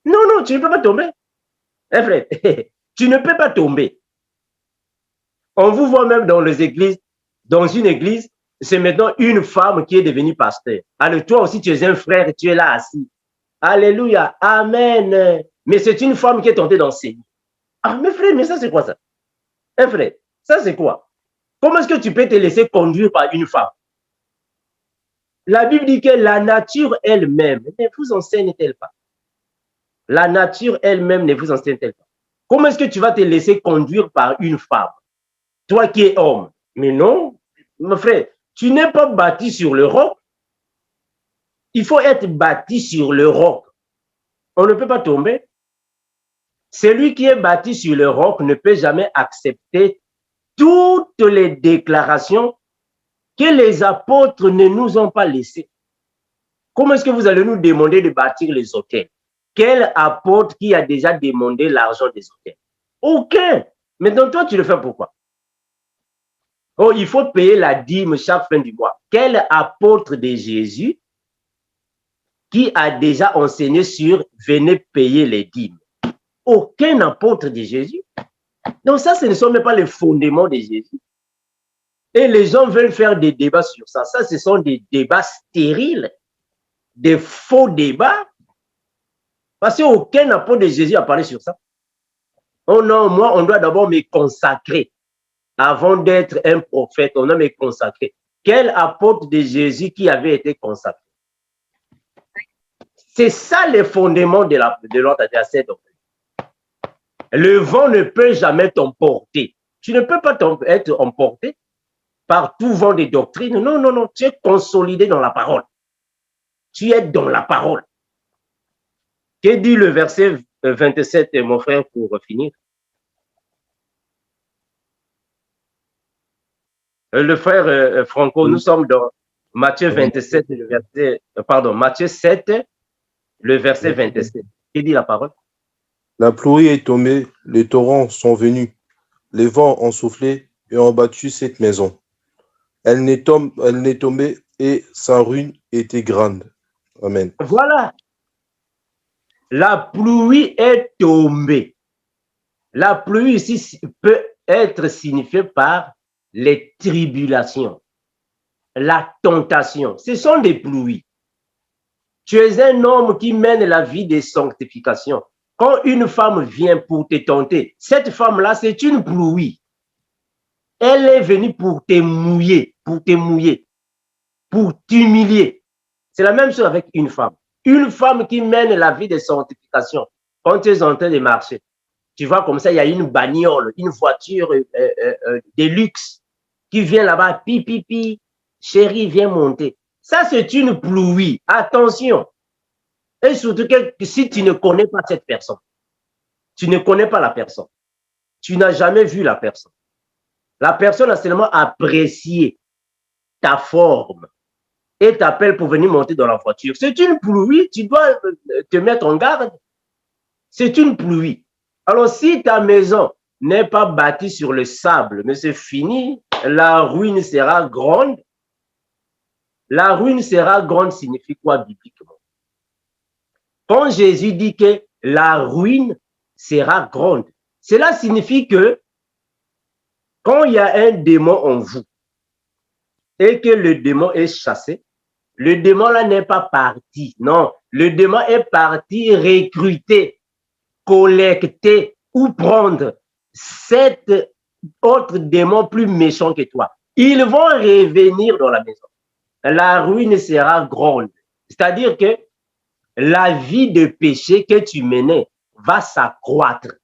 Non, non, tu ne peux pas tomber. Hein, frère? Tu ne peux pas tomber. On vous voit même dans les églises, dans une église, c'est maintenant une femme qui est devenue pasteur. Alors toi aussi, tu es un frère, tu es là assis. Alléluia, amen. Mais c'est une femme qui est tentée d'enseigner. Ah, mais frère, mais ça c'est quoi ça? Hein, frère, ça c'est quoi? Comment est-ce que tu peux te laisser conduire par une femme? La Bible dit que la nature elle-même ne vous enseigne-t-elle pas? La nature elle-même ne vous enseigne-t-elle pas? Comment est-ce que tu vas te laisser conduire par une femme? Toi qui es homme. Mais non, mon frère, tu n'es pas bâti sur le roc. Il faut être bâti sur le roc. On ne peut pas tomber. Celui qui est bâti sur le roc ne peut jamais accepter toutes les déclarations que les apôtres ne nous ont pas laissées. Comment est-ce que vous allez nous demander de bâtir les hôtels? Quel apôtre qui a déjà demandé l'argent des hôtels? Aucun. Maintenant, toi, tu le fais pourquoi? Oh, il faut payer la dîme chaque fin du mois. Quel apôtre de Jésus qui a déjà enseigné sur venez payer les dîmes? Aucun apôtre de Jésus. Donc ça, ce ne sont même pas les fondements de Jésus. Et les gens veulent faire des débats sur ça. Ça, ce sont des débats stériles, des faux débats. Parce qu'aucun apôtre de Jésus a parlé sur ça. Oh non, moi, on doit d'abord me consacrer. Avant d'être un prophète, on doit me consacrer. Quel apôtre de Jésus qui avait été consacré? C'est ça le fondement de l'ordre adversaire. Le vent ne peut jamais t'emporter. Tu ne peux pas être emporté par tout vent de doctrine. Non, non, non. Tu es consolidé dans la parole. Tu es dans la parole. Que dit le verset 27, mon frère, pour finir? Le frère Franco, nous sommes dans Matthieu 27, le verset, pardon, Matthieu 7, le verset 27. Que dit la parole? La pluie est tombée, les torrents sont venus, les vents ont soufflé et ont battu cette maison. Elle n'est tombée et sa ruine était grande. Amen. Voilà. La pluie est tombée. La pluie ici peut être signifiée par les tribulations, la tentation. Ce sont des pluies. Tu es un homme qui mène la vie de sanctification. Quand une femme vient pour te tenter, cette femme-là, c'est une pluie. Elle est venue pour te mouiller, pour t'humilier. C'est la même chose avec une femme. Une femme qui mène la vie de sanctification. Quand tu es en train de marcher, tu vois comme ça, il y a une bagnole, une voiture de luxe qui vient là-bas, pi, chérie, viens monter. Ça, c'est une pluie. Attention. Et surtout que si tu ne connais pas cette personne, tu ne connais pas la personne, tu n'as jamais vu la personne. La personne a seulement apprécié ta forme et t'appelle pour venir monter dans la voiture. C'est une pluie, tu dois te mettre en garde. C'est une pluie. Alors, si ta maison n'est pas bâtie sur le sable, mais c'est fini, la ruine sera grande. La ruine sera grande signifie quoi bibliquement? Quand Jésus dit que la ruine sera grande, cela signifie que Quand il y a un démon en vous et que le démon est chassé, le démon là n'est pas parti. Non, le démon est parti recruter, collecter ou prendre sept autres démons plus méchants que toi. Ils vont revenir dans la maison. La ruine sera grande. C'est-à-dire que la vie de péché que tu menais va s'accroître.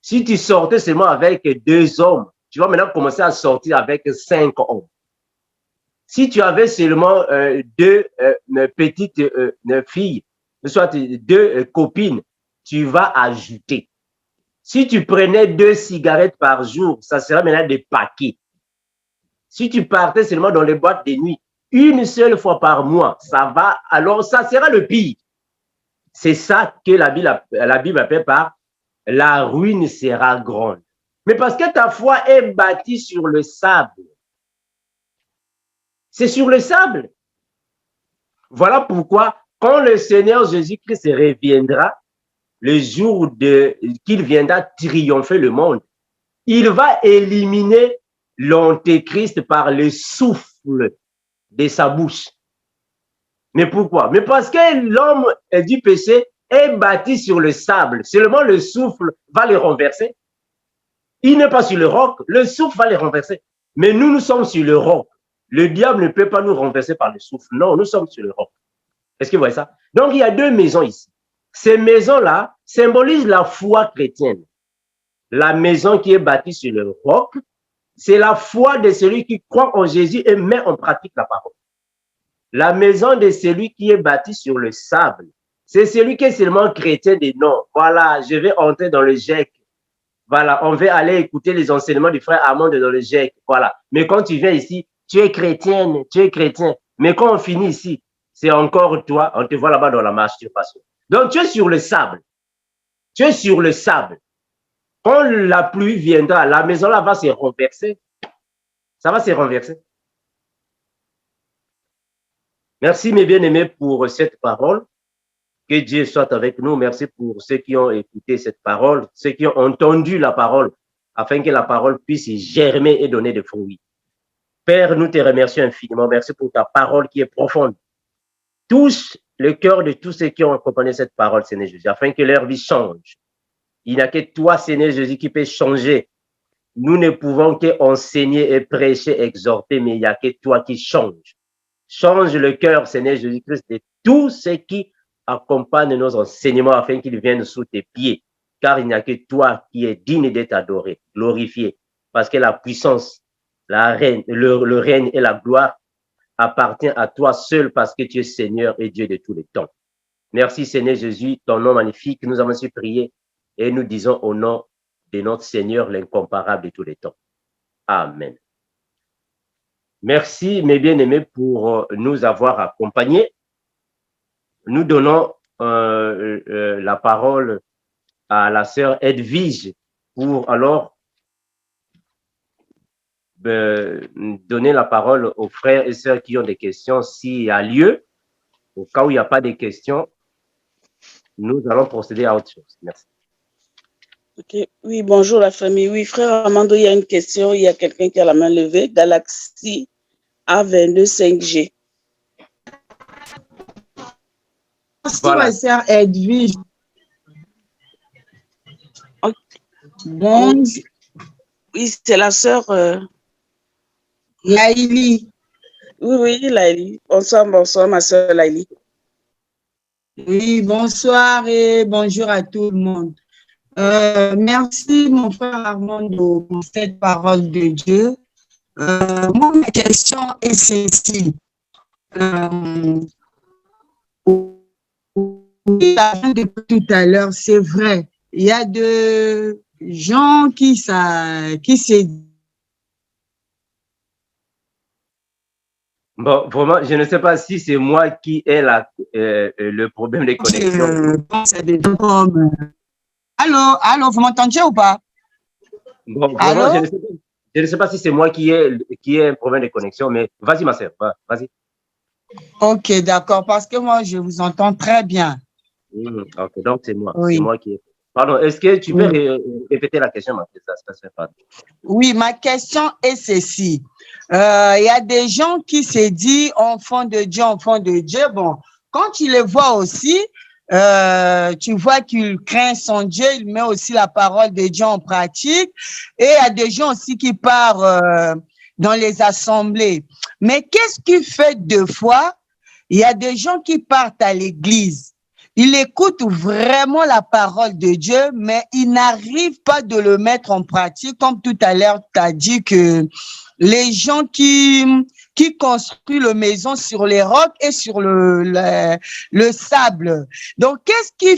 Si tu sortais seulement avec 2 hommes, tu vas maintenant commencer à sortir avec 5 hommes. Si tu avais seulement 2 petites filles, soit 2 copines, tu vas ajouter. Si tu prenais 2 cigarettes par jour, ça sera maintenant des paquets. Si tu partais seulement dans les boîtes de nuit, une seule fois par mois, ça va, alors ça sera le pire. C'est ça que la Bible appelle par la ruine sera grande. Mais parce que ta foi est bâtie sur le sable. C'est sur le sable. Voilà pourquoi, quand le Seigneur Jésus-Christ reviendra, le jour qu'il viendra triompher le monde, il va éliminer l'antéchrist par le souffle de sa bouche. Mais pourquoi? Mais parce que l'homme du péché est bâti sur le sable. Seulement le souffle va le renverser. Il n'est pas sur le roc, le souffle va le renverser. Mais nous, nous sommes sur le roc. Le diable ne peut pas nous renverser par le souffle. Non, nous sommes sur le roc. Est-ce que vous voyez ça? Donc, il y a 2 maisons ici. Ces maisons-là symbolisent la foi chrétienne. La maison qui est bâtie sur le roc, c'est la foi de celui qui croit en Jésus et met en pratique la parole. La maison de celui qui est bâti sur le sable, c'est celui qui est seulement chrétien de nom. Voilà, je vais entrer dans le GEC. Voilà, on va aller écouter les enseignements du frère Armand dans le GEC. Voilà. Mais quand tu viens ici, tu es chrétienne, tu es chrétien. Mais quand on finit ici, c'est encore toi, on te voit là-bas dans la masturbation. Donc, tu es sur le sable. Tu es sur le sable. Quand la pluie viendra, la maison là va se renverser. Ça va se renverser. Merci, mes bien-aimés, pour cette parole. Que Dieu soit avec nous. Merci pour ceux qui ont écouté cette parole, ceux qui ont entendu la parole, afin que la parole puisse germer et donner des fruits. Père, nous te remercions infiniment. Merci pour ta parole qui est profonde. Touche le cœur de tous ceux qui ont accompagné cette parole, Seigneur Jésus, afin que leur vie change. Il n'y a que toi, Seigneur Jésus, qui peut changer. Nous ne pouvons qu'enseigner et prêcher, exhorter, mais il n'y a que toi qui change. Change le cœur, Seigneur Jésus-Christ, de tous ceux qui accompagnent nos enseignements afin qu'ils viennent sous tes pieds. Car il n'y a que toi qui es digne d'être adoré, glorifié. Parce que la puissance, la reine, le règne et la gloire appartient à toi seul parce que tu es Seigneur et Dieu de tous les temps. Merci Seigneur Jésus, ton nom magnifique, nous avons su prier et nous disons au nom de notre Seigneur l'incomparable de tous les temps. Amen. Merci mes bien-aimés pour nous avoir accompagnés. Nous donnons la parole à la sœur Edwige pour alors donner la parole aux frères et sœurs qui ont des questions s'il y a lieu. Au cas où il n'y a pas de questions, nous allons procéder à autre chose. Merci. Ok. Oui, bonjour la famille. Oui, frère Armando, il y a une question. Il y a quelqu'un qui a la main levée. Galaxy A22 5G. Voilà. Ma sœur Edwige. Okay. Bon. Oui, c'est la sœur Laïli. Oui, Laïli. Bonsoir, ma sœur Laïli. Oui, bonsoir et bonjour à tout le monde. Merci, mon frère Armando, pour cette parole de Dieu. Moi, ma question est celle-ci. Depuis tout à l'heure, c'est vrai. Il y a de gens qui se... Bon, vraiment, je ne sais pas si c'est moi qui ai le problème de connexion. Allô, vous m'entendez ou pas? Bon, vraiment, je ne sais pas si c'est moi qui ai un problème de connexion, mais vas-y, ma sœur, vas-y. Ok, d'accord, parce que moi, je vous entends très bien. Ok, donc c'est moi. Oui. C'est moi qui ai. Pardon, est-ce que tu peux répéter la question, Oui, ma question est ceci. Il y a des gens qui se disent enfants de Dieu, enfants de Dieu. Bon, quand tu les vois aussi, tu vois qu'il craint son Dieu, il met aussi la parole de Dieu en pratique. Et il y a des gens aussi qui partent dans les assemblées. Mais qu'est-ce qui fait deux fois? Il y a des gens qui partent à l'église. Ils écoutent vraiment la parole de Dieu, mais ils n'arrivent pas de le mettre en pratique. Comme tout à l'heure, tu as dit que les gens qui construisent la maison sur les rocs et sur le sable. Donc, qu'est-ce qui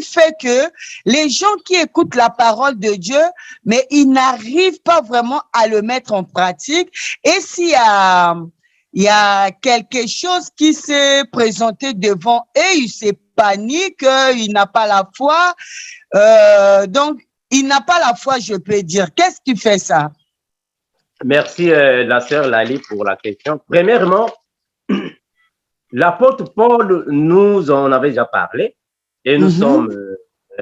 fait que les gens qui écoutent la parole de Dieu, mais ils n'arrivent pas vraiment à le mettre en pratique? Et s'il y a quelque chose qui s'est présenté devant eux, il se panique, il n'a pas la foi. Donc, il n'a pas la foi, je peux dire. Qu'est-ce qui fait ça? Merci, la sœur Lali, pour la question. Premièrement, l'apôtre Paul nous en avait déjà parlé et nous sommes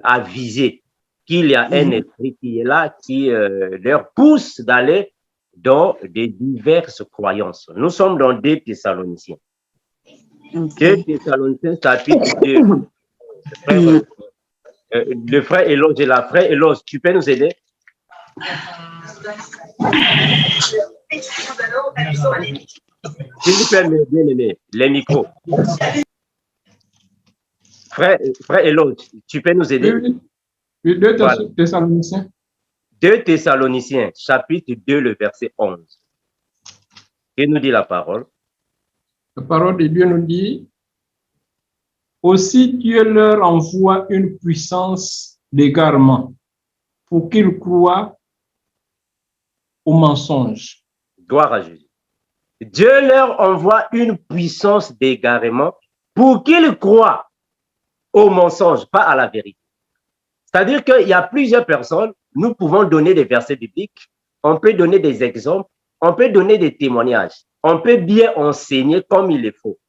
avisés qu'il y a un esprit qui est là, qui leur pousse d'aller dans des diverses croyances. Nous sommes dans 2 Thessaloniciens. 2 Thessaloniciens, chapitre 2. Le frère Eloge et la frère Eloge, tu peux nous aider? S'il vous plaît, bien aimé, les micros. Frère Eloge, tu peux nous aider? Oui, 2 Thessaloniciens. 2 Thessaloniciens, chapitre 2, le verset 11. Que nous dit la parole? La parole de Dieu nous dit: aussi Dieu leur envoie une puissance d'égarement pour qu'ils croient au mensonge. Gloire à Jésus. Dieu leur envoie une puissance d'égarement pour qu'ils croient au mensonge, pas à la vérité. C'est-à-dire qu'il y a plusieurs personnes, nous pouvons donner des versets bibliques, on peut donner des exemples, on peut donner des témoignages, on peut bien enseigner comme il le faut.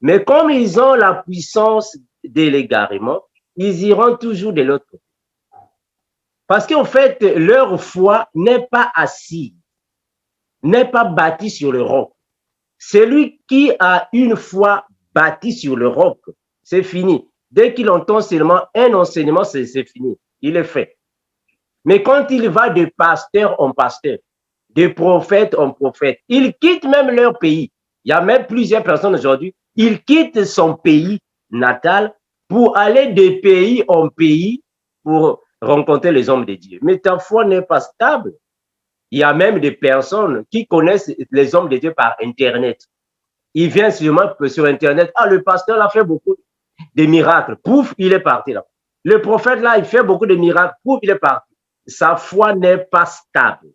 Mais comme ils ont la puissance de l'égarement, ils iront toujours de l'autre côté. Parce qu'en fait, leur foi n'est pas assise, n'est pas bâtie sur le roc. Celui qui a une foi bâtie sur le roc, c'est fini. Dès qu'il entend seulement un enseignement, c'est fini. Il est fait. Mais quand il va de pasteur en pasteur, de prophète en prophète, il quitte même leur pays. Il y a même plusieurs personnes aujourd'hui, ils quittent son pays natal pour aller de pays en pays pour rencontrer les hommes de Dieu. Mais ta foi n'est pas stable. Il y a même des personnes qui connaissent les hommes de Dieu par Internet. Ils viennent sûrement sur Internet. Ah, le pasteur a fait beaucoup de miracles. Pouf, il est parti là. Le prophète là, il fait beaucoup de miracles. Pouf, il est parti. Sa foi n'est pas stable.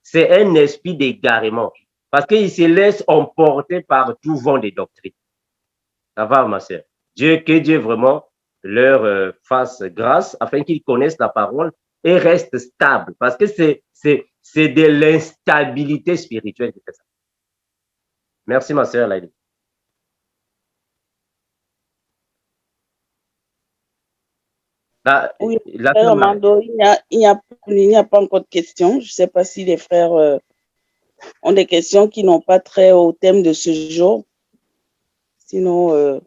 C'est un esprit d'égarement. Parce qu'il se laisse emporter par tout vent des doctrines. Ça va, ma sœur. Que Dieu vraiment leur fasse grâce afin qu'ils connaissent la parole et restent stables. Parce que c'est de l'instabilité spirituelle qui fait ça. Merci, ma sœur Laïli. Oui, frère Armando, il n'y a pas encore de questions. Je ne sais pas si les frères ont des questions qui n'ont pas trait au thème de ce jour. Sinon...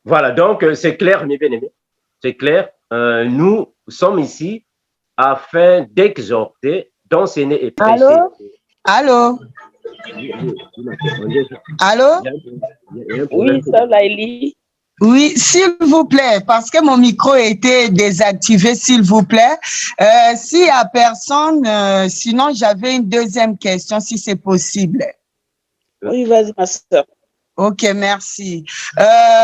Voilà, donc c'est clair, mes bien-aimés. C'est clair. Nous sommes ici afin d'exhorter, d'enseigner et prêcher. Allô? Allô? Allô? Oui, ça, Laïli. Oui, s'il vous plaît, parce que mon micro était désactivé, s'il vous plaît. S'il n'y a personne, sinon j'avais une deuxième question, si c'est possible. Oui, vas-y, ma soeur. Ok, merci.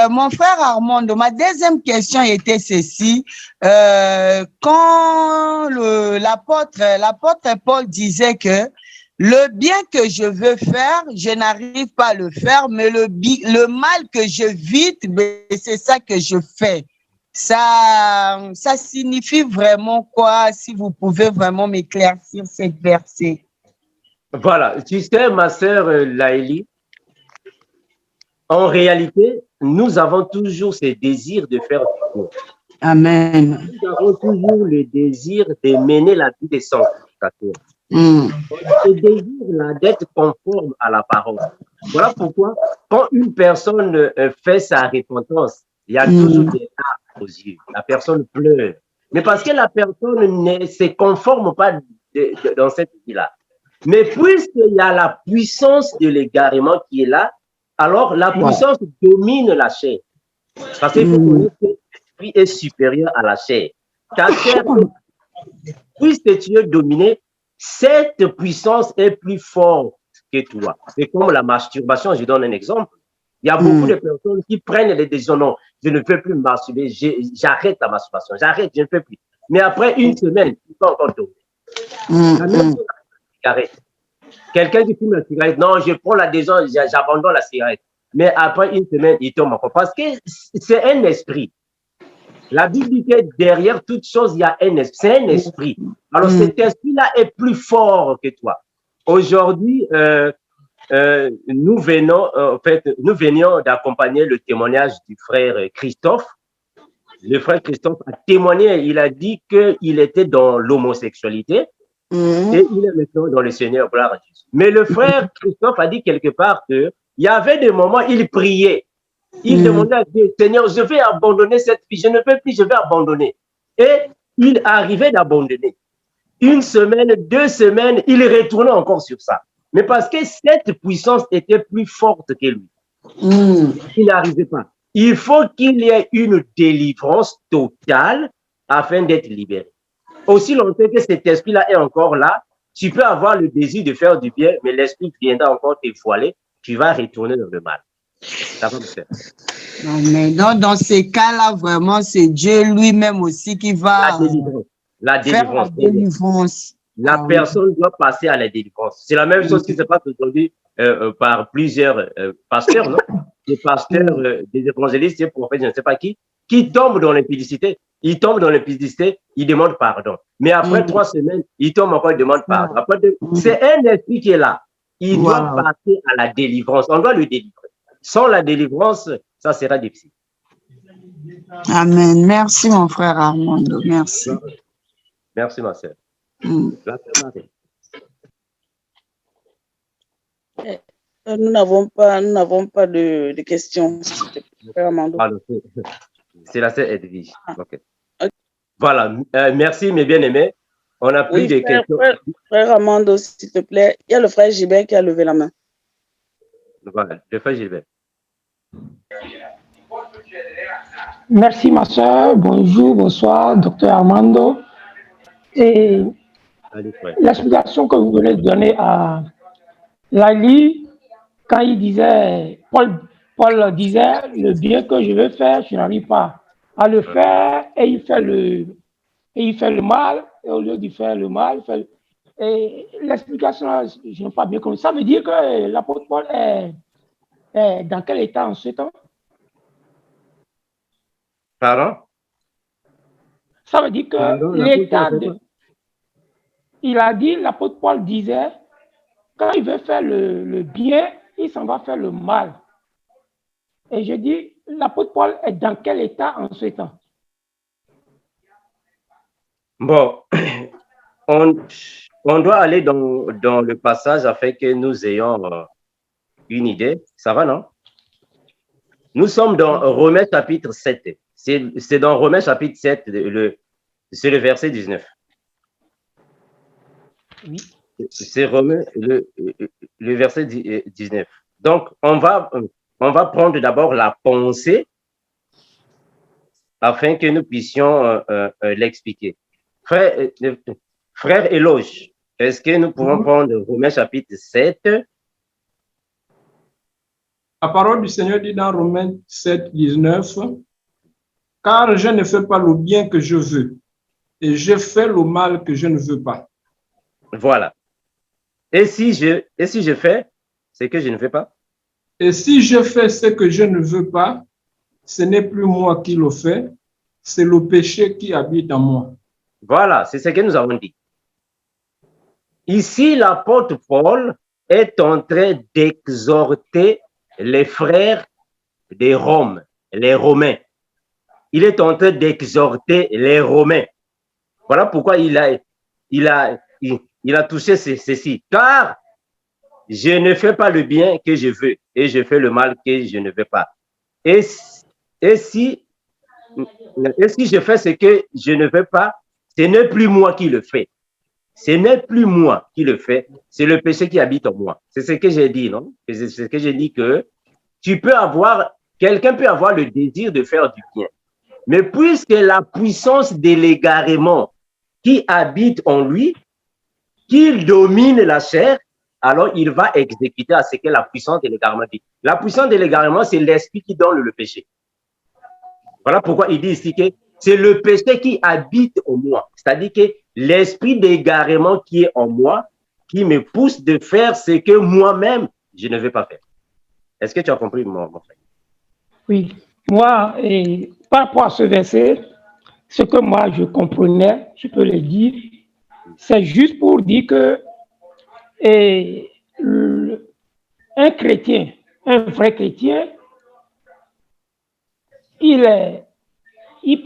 Mon frère Armando, ma deuxième question était ceci. Quand l'apôtre Paul disait que le bien que je veux faire, je n'arrive pas à le faire, mais le mal que j'évite, c'est ça que je fais. Ça signifie vraiment quoi, si vous pouvez vraiment m'éclaircir cette verset? Voilà, tu sais, ma sœur Laïli, en réalité, nous avons toujours ce désir de faire du bien. Amen. Nous avons toujours le désir de mener la vie des sanctificateurs. Ce désir-là d'être conforme à la parole. Voilà pourquoi, quand une personne fait sa repentance, il y a toujours des larmes aux yeux. La personne pleure. Mais parce que la personne ne se conforme pas dans cette vie-là. Mais puisqu'il y a la puissance de l'égarement qui est là, alors la puissance domine la chair. Parce qu'il faut connaître que l'esprit est supérieur à la chair. Ta chair, puisque tu es dominé, cette puissance est plus forte que toi. C'est comme la masturbation, je donne un exemple. Il y a beaucoup de personnes qui prennent des décisions, non, je ne peux plus masturber, j'arrête la masturbation, j'arrête, je ne peux plus. Mais après une semaine, il faut encore tomber. La même chose avec la cigarette. Quelqu'un qui fume la cigarette, non, je prends la décision, j'abandonne la cigarette. Mais après une semaine, il tombe encore. Parce que c'est un esprit. La Bible dit que derrière toute chose, il y a un esprit. C'est un esprit. Alors cet esprit-là est plus fort que toi. Aujourd'hui, nous venions d'accompagner le témoignage du frère Christophe. Le frère Christophe a témoigné, il a dit qu'il était dans l'homosexualité et il est maintenant dans le Seigneur, gloire à Jésus. Mais le frère Christophe a dit quelque part qu'il y avait des moments, il priait. Il demandait à Dieu, Seigneur, je vais abandonner cette vie, je ne peux plus, je vais abandonner. Et il arrivait d'abandonner. Une semaine, 2 semaines, il retournait encore sur ça. Mais parce que cette puissance était plus forte que lui. Il n'arrivait pas. Il faut qu'il y ait une délivrance totale afin d'être libéré. Aussi longtemps que cet esprit-là est encore là, tu peux avoir le désir de faire du bien, mais l'esprit viendra encore te voiler, tu vas retourner dans le mal. Ça va me faire. Mais non, dans ces cas-là, vraiment, c'est Dieu lui-même aussi qui va faire la délivrance. La personne doit passer à la délivrance. C'est la même chose qui se passe aujourd'hui par plusieurs pasteurs, non? Des pasteurs, des évangélistes, des prophètes, je ne sais pas qui tombent dans l'impudicité. Ils tombent dans l'impudicité, ils demandent pardon. Mais après 3 semaines, ils tombent encore, ils demandent pardon. C'est un esprit qui est là. Il doit passer à la délivrance. On doit le délivrer. Sans la délivrance, ça sera difficile. Amen. Merci, mon frère Armando. Merci. Merci, ma sœur. Nous n'avons pas de questions, frère Armando. C'est la sœur Edwige. Okay. Voilà. Merci, mes bien-aimés. On a pris des questions. Frère Armando, s'il te plaît. Il y a le frère Gilbert qui a levé la main. Voilà, le frère Gilbert. Merci, ma soeur. Bonjour, bonsoir, docteur Armando. Et l'explication que vous venez de donner à Laïli, quand il disait, Paul disait, le bien que je veux faire, je n'arrive pas à le faire, et il fait le mal, et au lieu de faire le mal, et l'explication, je n'ai pas bien compris. Ça veut dire que l'apôtre Paul est dans quel état en ce temps? Pardon? Ça veut dire que l'état de... Il a dit, l'apôtre Paul disait, quand il veut faire le bien, il s'en va faire le mal. Et je dis, l'apôtre Paul est dans quel état en ce temps? Bon, on doit aller dans le passage afin que nous ayons une idée. Ça va, non? Nous sommes dans Romains chapitre 7. C'est dans Romains chapitre 7, c'est le verset 19. Oui. C'est Romains, le verset 19. Donc, on va prendre d'abord la pensée afin que nous puissions l'expliquer. Frère Éloge, est-ce que nous pouvons prendre Romains chapitre 7? La parole du Seigneur dit dans Romains 7, 19, « Car je ne fais pas le bien que je veux, et je fais le mal que je ne veux pas. » Voilà. Et si je fais ce que je ne fais pas? Et si je fais ce que je ne veux pas, ce n'est plus moi qui le fais, c'est le péché qui habite en moi. Voilà, c'est ce que nous avons dit. Ici, l'apôtre Paul est en train d'exhorter les frères de Rome, les Romains. Il est en train d'exhorter les Romains. Voilà pourquoi il a touché ceci. Car je ne fais pas le bien que je veux et je fais le mal que je ne veux pas. Et si je fais ce que je ne veux pas, ce n'est plus moi qui le fais. Ce n'est plus moi qui le fais, c'est le péché qui habite en moi. C'est ce que j'ai dit, non? C'est ce que j'ai dit, que quelqu'un peut avoir le désir de faire du bien. Mais puisque la puissance de l'égarement qui habite en lui, qu'il domine la chair, alors il va exécuter à ce que la puissance de l'égarement dit. La puissance de l'égarement, c'est l'esprit qui donne le péché. Voilà pourquoi il dit ici que c'est le péché qui habite en moi. C'est-à-dire que l'esprit d'égarement qui est en moi, qui me pousse de faire ce que moi-même, je ne veux pas faire. Est-ce que tu as compris, mon frère? Oui. Moi, par rapport à ce verset, ce que moi je comprenais, je peux le dire, c'est juste pour dire que un chrétien, un vrai chrétien, il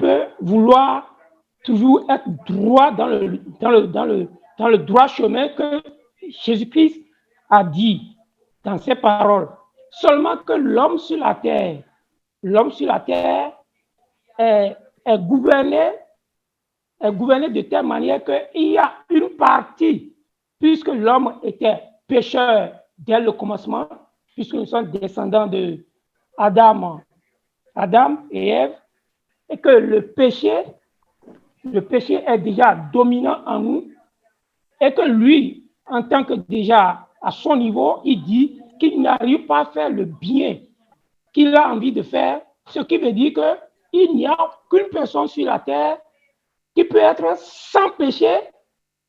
peut vouloir toujours être droit dans le droit chemin que Jésus-Christ a dit dans ses paroles. Seulement que l'homme sur la terre est gouverné de telle manière qu'il y a une partie, puisque l'homme était pécheur dès le commencement, puisque nous sommes descendants de Adam et Ève, et que le péché est déjà dominant en nous, et que lui, en tant que déjà à son niveau, il dit qu'il n'arrive pas à faire le bien qu'il a envie de faire, ce qui veut dire qu'il n'y a qu'une personne sur la terre qui peut être sans péché,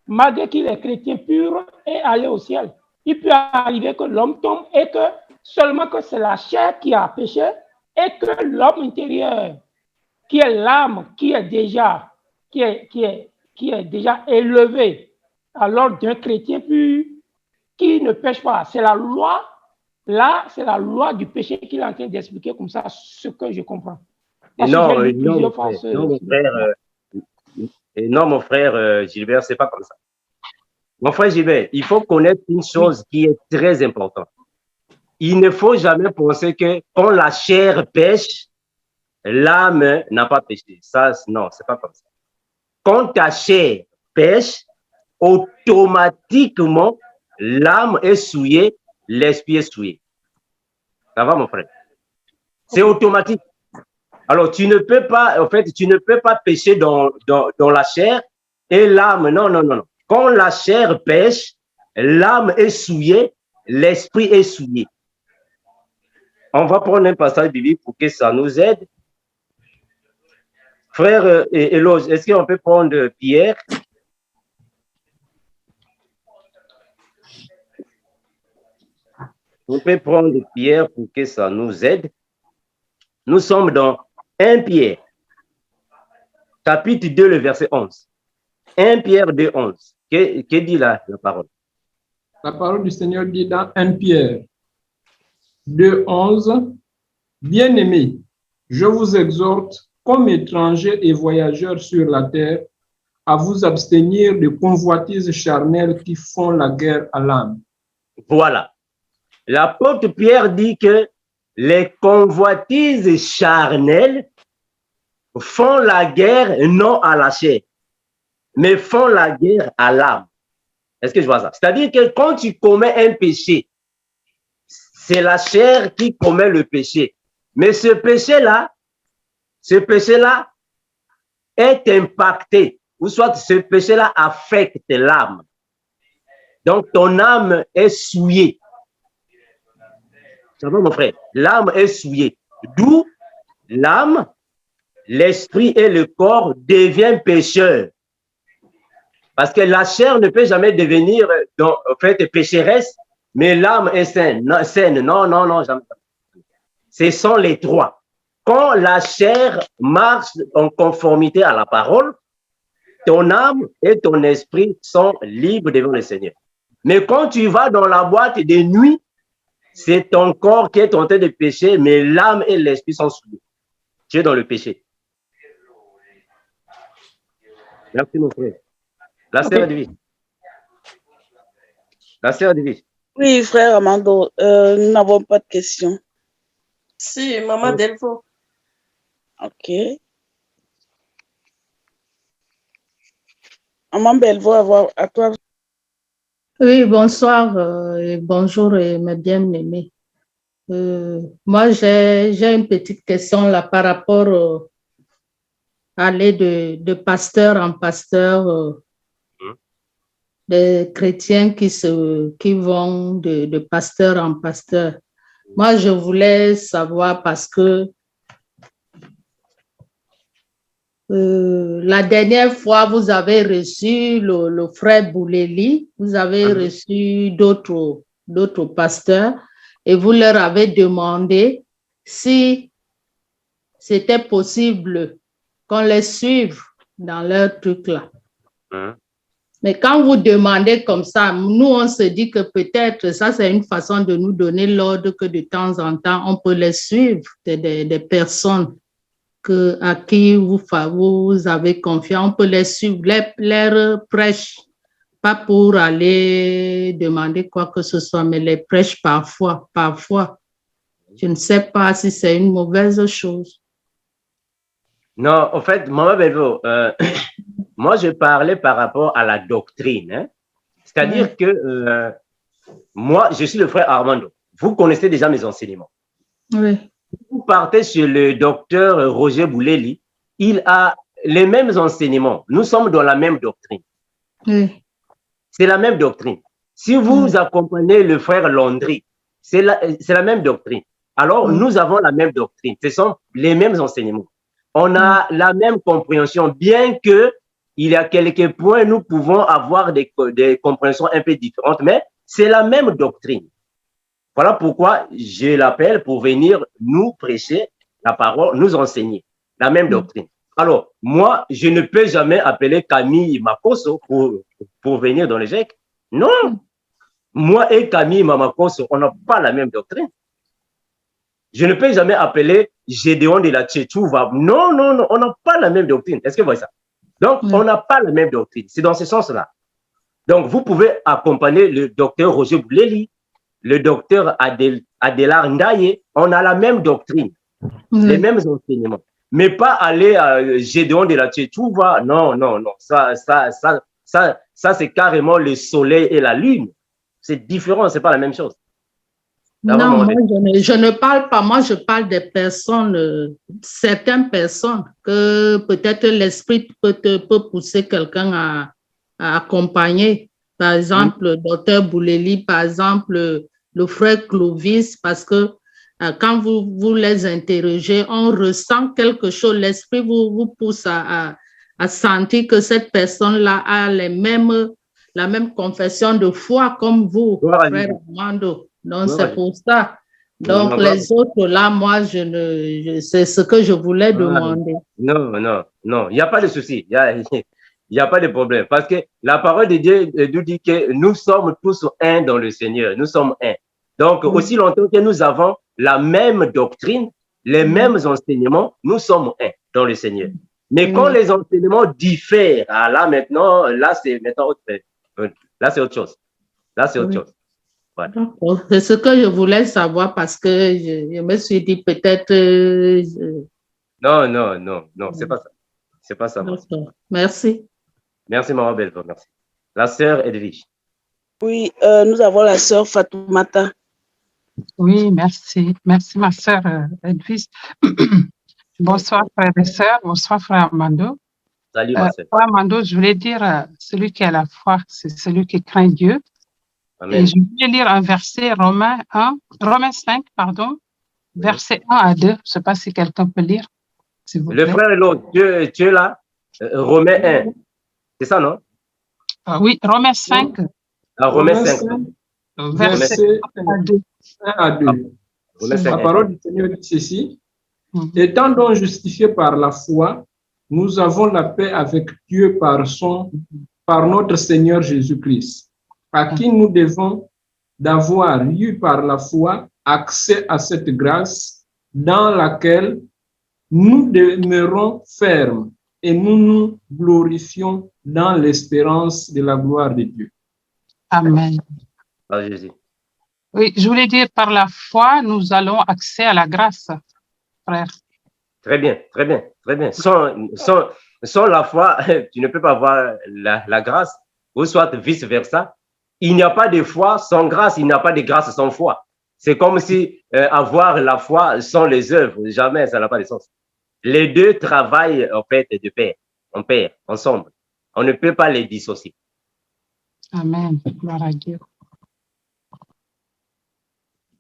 malgré qu'il est chrétien pur, et aller au ciel. Il peut arriver que l'homme tombe et que seulement que c'est la chair qui a péché, et que l'homme intérieur, qui est l'âme, qui est déjà élevé à l'ordre d'un chrétien pur, qui ne pêche pas. C'est la loi. Là, c'est la loi du péché qu'il est en train d'expliquer comme ça, ce que je comprends. Non, mon frère Gilbert, c'est pas comme ça. Mon frère Gilbert, il faut connaître une chose qui est très importante. Il ne faut jamais penser que quand la chair pêche, l'âme n'a pas péché. Ça, non, c'est pas comme ça. Quand ta chair pêche, automatiquement, l'âme est souillée, l'esprit est souillé. Ça va, mon frère? C'est automatique. Alors, tu ne peux pas pécher dans la chair et l'âme. Non. Quand la chair pêche, l'âme est souillée, l'esprit est souillé. On va prendre un passage biblique pour que ça nous aide. Frère Eloge, est-ce qu'on peut prendre Pierre? On peut prendre Pierre pour que ça nous aide. Nous sommes dans 1 Pierre, chapitre 2, le verset 11. 1 Pierre 2, 11. Que dit la parole? La parole du Seigneur dit dans 1 Pierre 2, 11. Bien-aimés, je vous exhorte, comme étrangers et voyageurs sur la terre, à vous abstenir de convoitises charnelles qui font la guerre à l'âme. Voilà. L'apôtre Pierre dit que les convoitises charnelles font la guerre non à la chair, mais font la guerre à l'âme. Est-ce que je vois ça? C'est-à-dire que quand tu commets un péché, c'est la chair qui commet le péché. Mais ce péché-là est impacté, ou soit ce péché-là affecte l'âme. Donc, ton âme est souillée. Ça va, mon frère? L'âme est souillée. D'où l'âme, l'esprit et le corps deviennent pécheurs. Parce que la chair ne peut jamais devenir, pécheresse, mais l'âme est saine. Non, jamais. Ce sont les trois. Quand la chair marche en conformité à la parole, ton âme et ton esprit sont libres devant le Seigneur. Mais quand tu vas dans la boîte de nuit, c'est ton corps qui est en train de pécher, mais l'âme et l'esprit sont soumis. Tu es dans le péché. Merci, mon frère. La sœur Edwige. La sœur Edwige. Oui, frère Armando, nous n'avons pas de questions. Si, Maman Delvaux. Ok. Maman Belvaux, à toi. Oui, bonsoir et bonjour mes bien-aimés. Moi, j'ai une petite question là par rapport à aller de pasteur en pasteur, des chrétiens qui vont de pasteur en pasteur. Moi, je voulais savoir parce que la dernière fois, vous avez reçu le frère Bouleli, vous avez reçu d'autres pasteurs et vous leur avez demandé si c'était possible qu'on les suive dans leur truc là. Mais quand vous demandez comme ça, nous, on se dit que peut-être ça, c'est une façon de nous donner l'ordre que de temps en temps, on peut les suivre, des personnes à qui vous avez confiance, on peut les suivre, leur prêche, pas pour aller demander quoi que ce soit, mais les prêches parfois. Je ne sais pas si c'est une mauvaise chose. Non, en fait, Maman Belvaux, moi, je parlais par rapport à la doctrine. Hein? C'est-à-dire que moi, je suis le frère Armando. Vous connaissez déjà mes enseignements. Oui. Vous partez sur le docteur Roger Bouleli, il a les mêmes enseignements. Nous sommes dans la même doctrine. Oui. C'est la même doctrine. Si vous accompagnez le frère Landry, c'est la même doctrine. Alors, nous avons la même doctrine. Ce sont les mêmes enseignements. On a la même compréhension, bien que il y a quelques points, nous pouvons avoir des compréhensions un peu différentes, mais c'est la même doctrine. Voilà pourquoi je l'appelle pour venir nous prêcher la parole, nous enseigner la même doctrine. Alors, moi, je ne peux jamais appeler Camille Makoso pour venir dans les GEC. Non. Moi et Camille Makoso, on n'a pas la même doctrine. Je ne peux jamais appeler Gédéon de la Tchétchouva. Non, on n'a pas la même doctrine. Est-ce que vous voyez ça? Donc, on n'a pas la même doctrine. C'est dans ce sens-là. Donc, vous pouvez accompagner le docteur Roger Bouleli, le docteur Adélard Ndaye. On a la même doctrine, les mêmes enseignements. Mais pas aller à Gédéon de la Tchétchouva. Non. Ça c'est carrément le soleil et la lune. C'est différent, c'est pas la même chose. Non, moi, je ne parle pas, moi je parle des personnes, certaines personnes que peut-être l'esprit peut pousser quelqu'un à accompagner. Par exemple, le docteur Bouleli, par exemple, le frère Clovis, parce que quand vous les interrogez, on ressent quelque chose, l'esprit vous pousse à sentir que cette personne-là a la même confession de foi comme vous, frère Armando. Donc, c'est pour ça. Donc, les autres, là, moi, c'est ce que je voulais demander. Non. Il n'y a pas de souci. Il n'y a pas de problème. Parce que la parole de Dieu nous dit que nous sommes tous un dans le Seigneur. Nous sommes un. Donc, aussi longtemps que nous avons la même doctrine, les mêmes enseignements, nous sommes un dans le Seigneur. Mais quand les enseignements diffèrent, là, maintenant, là, c'est autre chose. Là, c'est autre chose. Voilà. C'est ce que je voulais savoir parce que je me suis dit peut-être. Non, c'est pas ça. C'est pas ça. Merci. Merci, Maman Belvaux, merci. La sœur Edwige. Oui, nous avons la sœur Fatoumata. Oui, merci. Merci, ma sœur Edwige. Bonsoir, frères et sœurs. Bonsoir, frère Armando. Salut, ma sœur. Frère Armando, je voulais dire, celui qui a la foi, c'est celui qui craint Dieu. Amen. Et je voulais lire un verset, Romains 5, verset 1 à 2. Je ne sais pas si quelqu'un peut lire. Le frère et l'autre, tu es là. Romains 1. C'est ça, non? Oui, Romains 5. Romains 5. Verset 1 à 2. La parole du Seigneur dit ceci. Étant donc justifiés par la foi, nous avons la paix avec Dieu par notre Seigneur Jésus-Christ, à qui nous devons d'avoir eu par la foi accès à cette grâce dans laquelle nous demeurons fermes et nous nous glorifions dans l'espérance de la gloire de Dieu. Amen. Ah, Jésus. Oui, je voulais dire, par la foi, nous allons accès à la grâce, frère. Très bien, très bien, très bien. Sans la foi, tu ne peux pas avoir la grâce, ou soit vice-versa. Il n'y a pas de foi sans grâce, il n'y a pas de grâce sans foi. C'est comme si avoir la foi sans les œuvres, jamais ça n'a pas de sens. Les deux travaillent en fait de pair, en pair, ensemble. On ne peut pas les dissocier. Amen. Gloire à Dieu.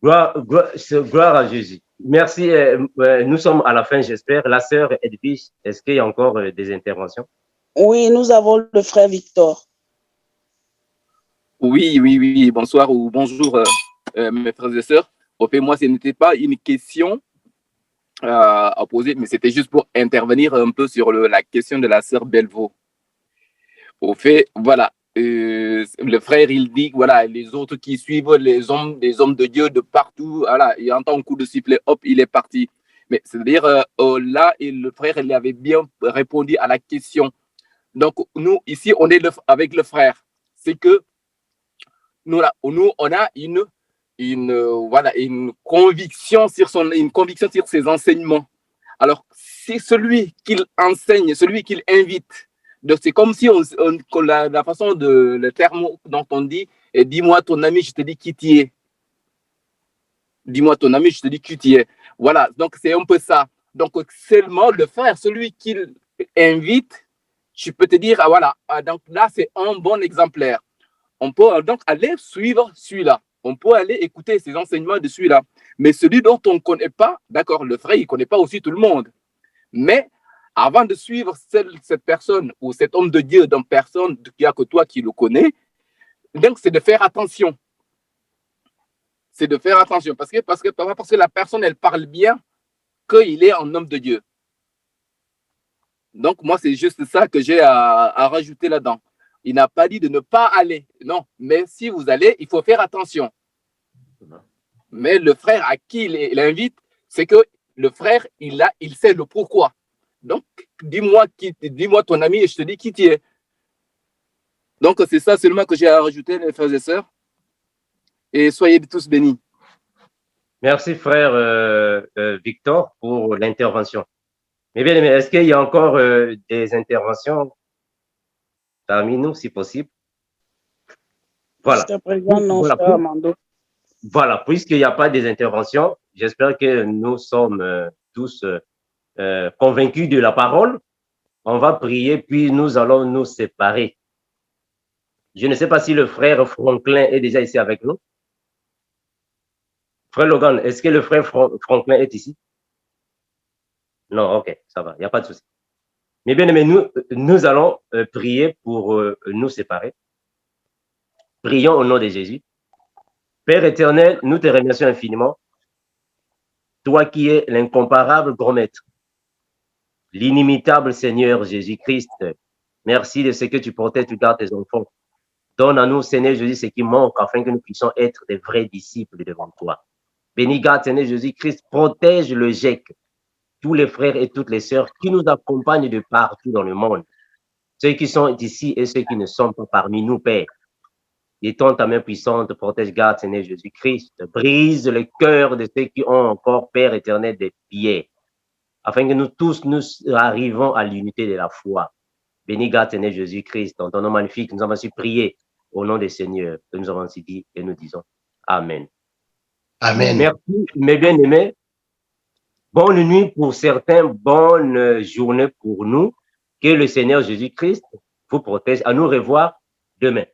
Gloire à Jésus. Merci. Nous sommes à la fin, j'espère. La sœur Edwige, est-ce qu'il y a encore des interventions? Oui, nous avons le frère Victor. Oui. Bonsoir ou bonjour, mes frères et sœurs. Au fait, moi, ce n'était pas une question à poser, mais c'était juste pour intervenir un peu sur la question de la sœur Belvaux. Au fait, voilà, le frère, il dit, voilà, les autres qui suivent les hommes de Dieu de partout, voilà, il entend un coup de sifflet, hop, il est parti. Mais c'est-à-dire, là, le frère, il avait bien répondu à la question. Donc, nous, ici, on est avec le frère. C'est que nous, on a une conviction sur ses enseignements. Alors, c'est celui qu'il enseigne, celui qu'il invite. Donc, c'est comme si la façon le terme dont on dit, dis-moi ton ami, je te dis qui tu es. Dis-moi ton ami, je te dis qui tu es. Voilà, donc c'est un peu ça. Donc, seulement le frère, celui qu'il invite, je peux te dire, ah, voilà, donc là, c'est un bon exemplaire. On peut donc aller suivre celui-là. On peut aller écouter ses enseignements de celui-là. Mais celui dont on ne connaît pas, d'accord, le frère, il ne connaît pas aussi tout le monde. Mais avant de suivre cette personne ou cet homme de Dieu d'une personne qui a que toi qui le connais, donc c'est de faire attention. C'est de faire attention parce que la personne, elle parle bien qu'il est un homme de Dieu. Donc, moi, c'est juste ça que j'ai à rajouter là-dedans. Il n'a pas dit de ne pas aller. Non, mais si vous allez, il faut faire attention. Mais le frère à qui il invite, c'est que le frère, il sait le pourquoi. Donc, dis-moi ton ami et je te dis qui tu es. Donc, c'est ça seulement que j'ai à rajouter, les frères et sœurs. Et soyez tous bénis. Merci, frère Victor, pour l'intervention. Mais bien, est-ce qu'il y a encore des interventions parmi nous, si possible? Voilà. Voilà, puisqu'il n'y a pas des interventions, j'espère que nous sommes tous convaincus de la parole. On va prier, puis nous allons nous séparer. Je ne sais pas si le frère Franklin est déjà ici avec nous. Frère Logan, est-ce que le frère Franklin est ici? Non, ok, ça va, il n'y a pas de souci. Mais bien aimé, nous allons prier pour nous séparer. Prions au nom de Jésus. Père éternel, nous te remercions infiniment. Toi qui es l'incomparable grand maître, l'inimitable Seigneur Jésus-Christ, merci de ce que tu protèges, tu gardes tes enfants. Donne à nous, Seigneur Jésus, ce qui manque afin que nous puissions être des vrais disciples devant toi. Bénis, garde, Seigneur Jésus-Christ, protège le GEC, tous les frères et toutes les sœurs qui nous accompagnent de partout dans le monde, ceux qui sont ici et ceux qui ne sont pas parmi nous, Père. Étends ta main puissante, protège, garde, Seigneur Jésus-Christ, brise le cœur de ceux qui ont encore, Père éternel, des pierres, afin que nous tous, nous arrivons à l'unité de la foi. Bénis, garde, Seigneur Jésus-Christ, dans ton nom magnifique, nous avons ainsi prié au nom des Seigneurs, que nous avons ainsi dit et nous disons Amen. Amen. Merci, mes bien-aimés. Bonne nuit pour certains, bonne journée pour nous. Que le Seigneur Jésus-Christ vous protège. À nous revoir demain.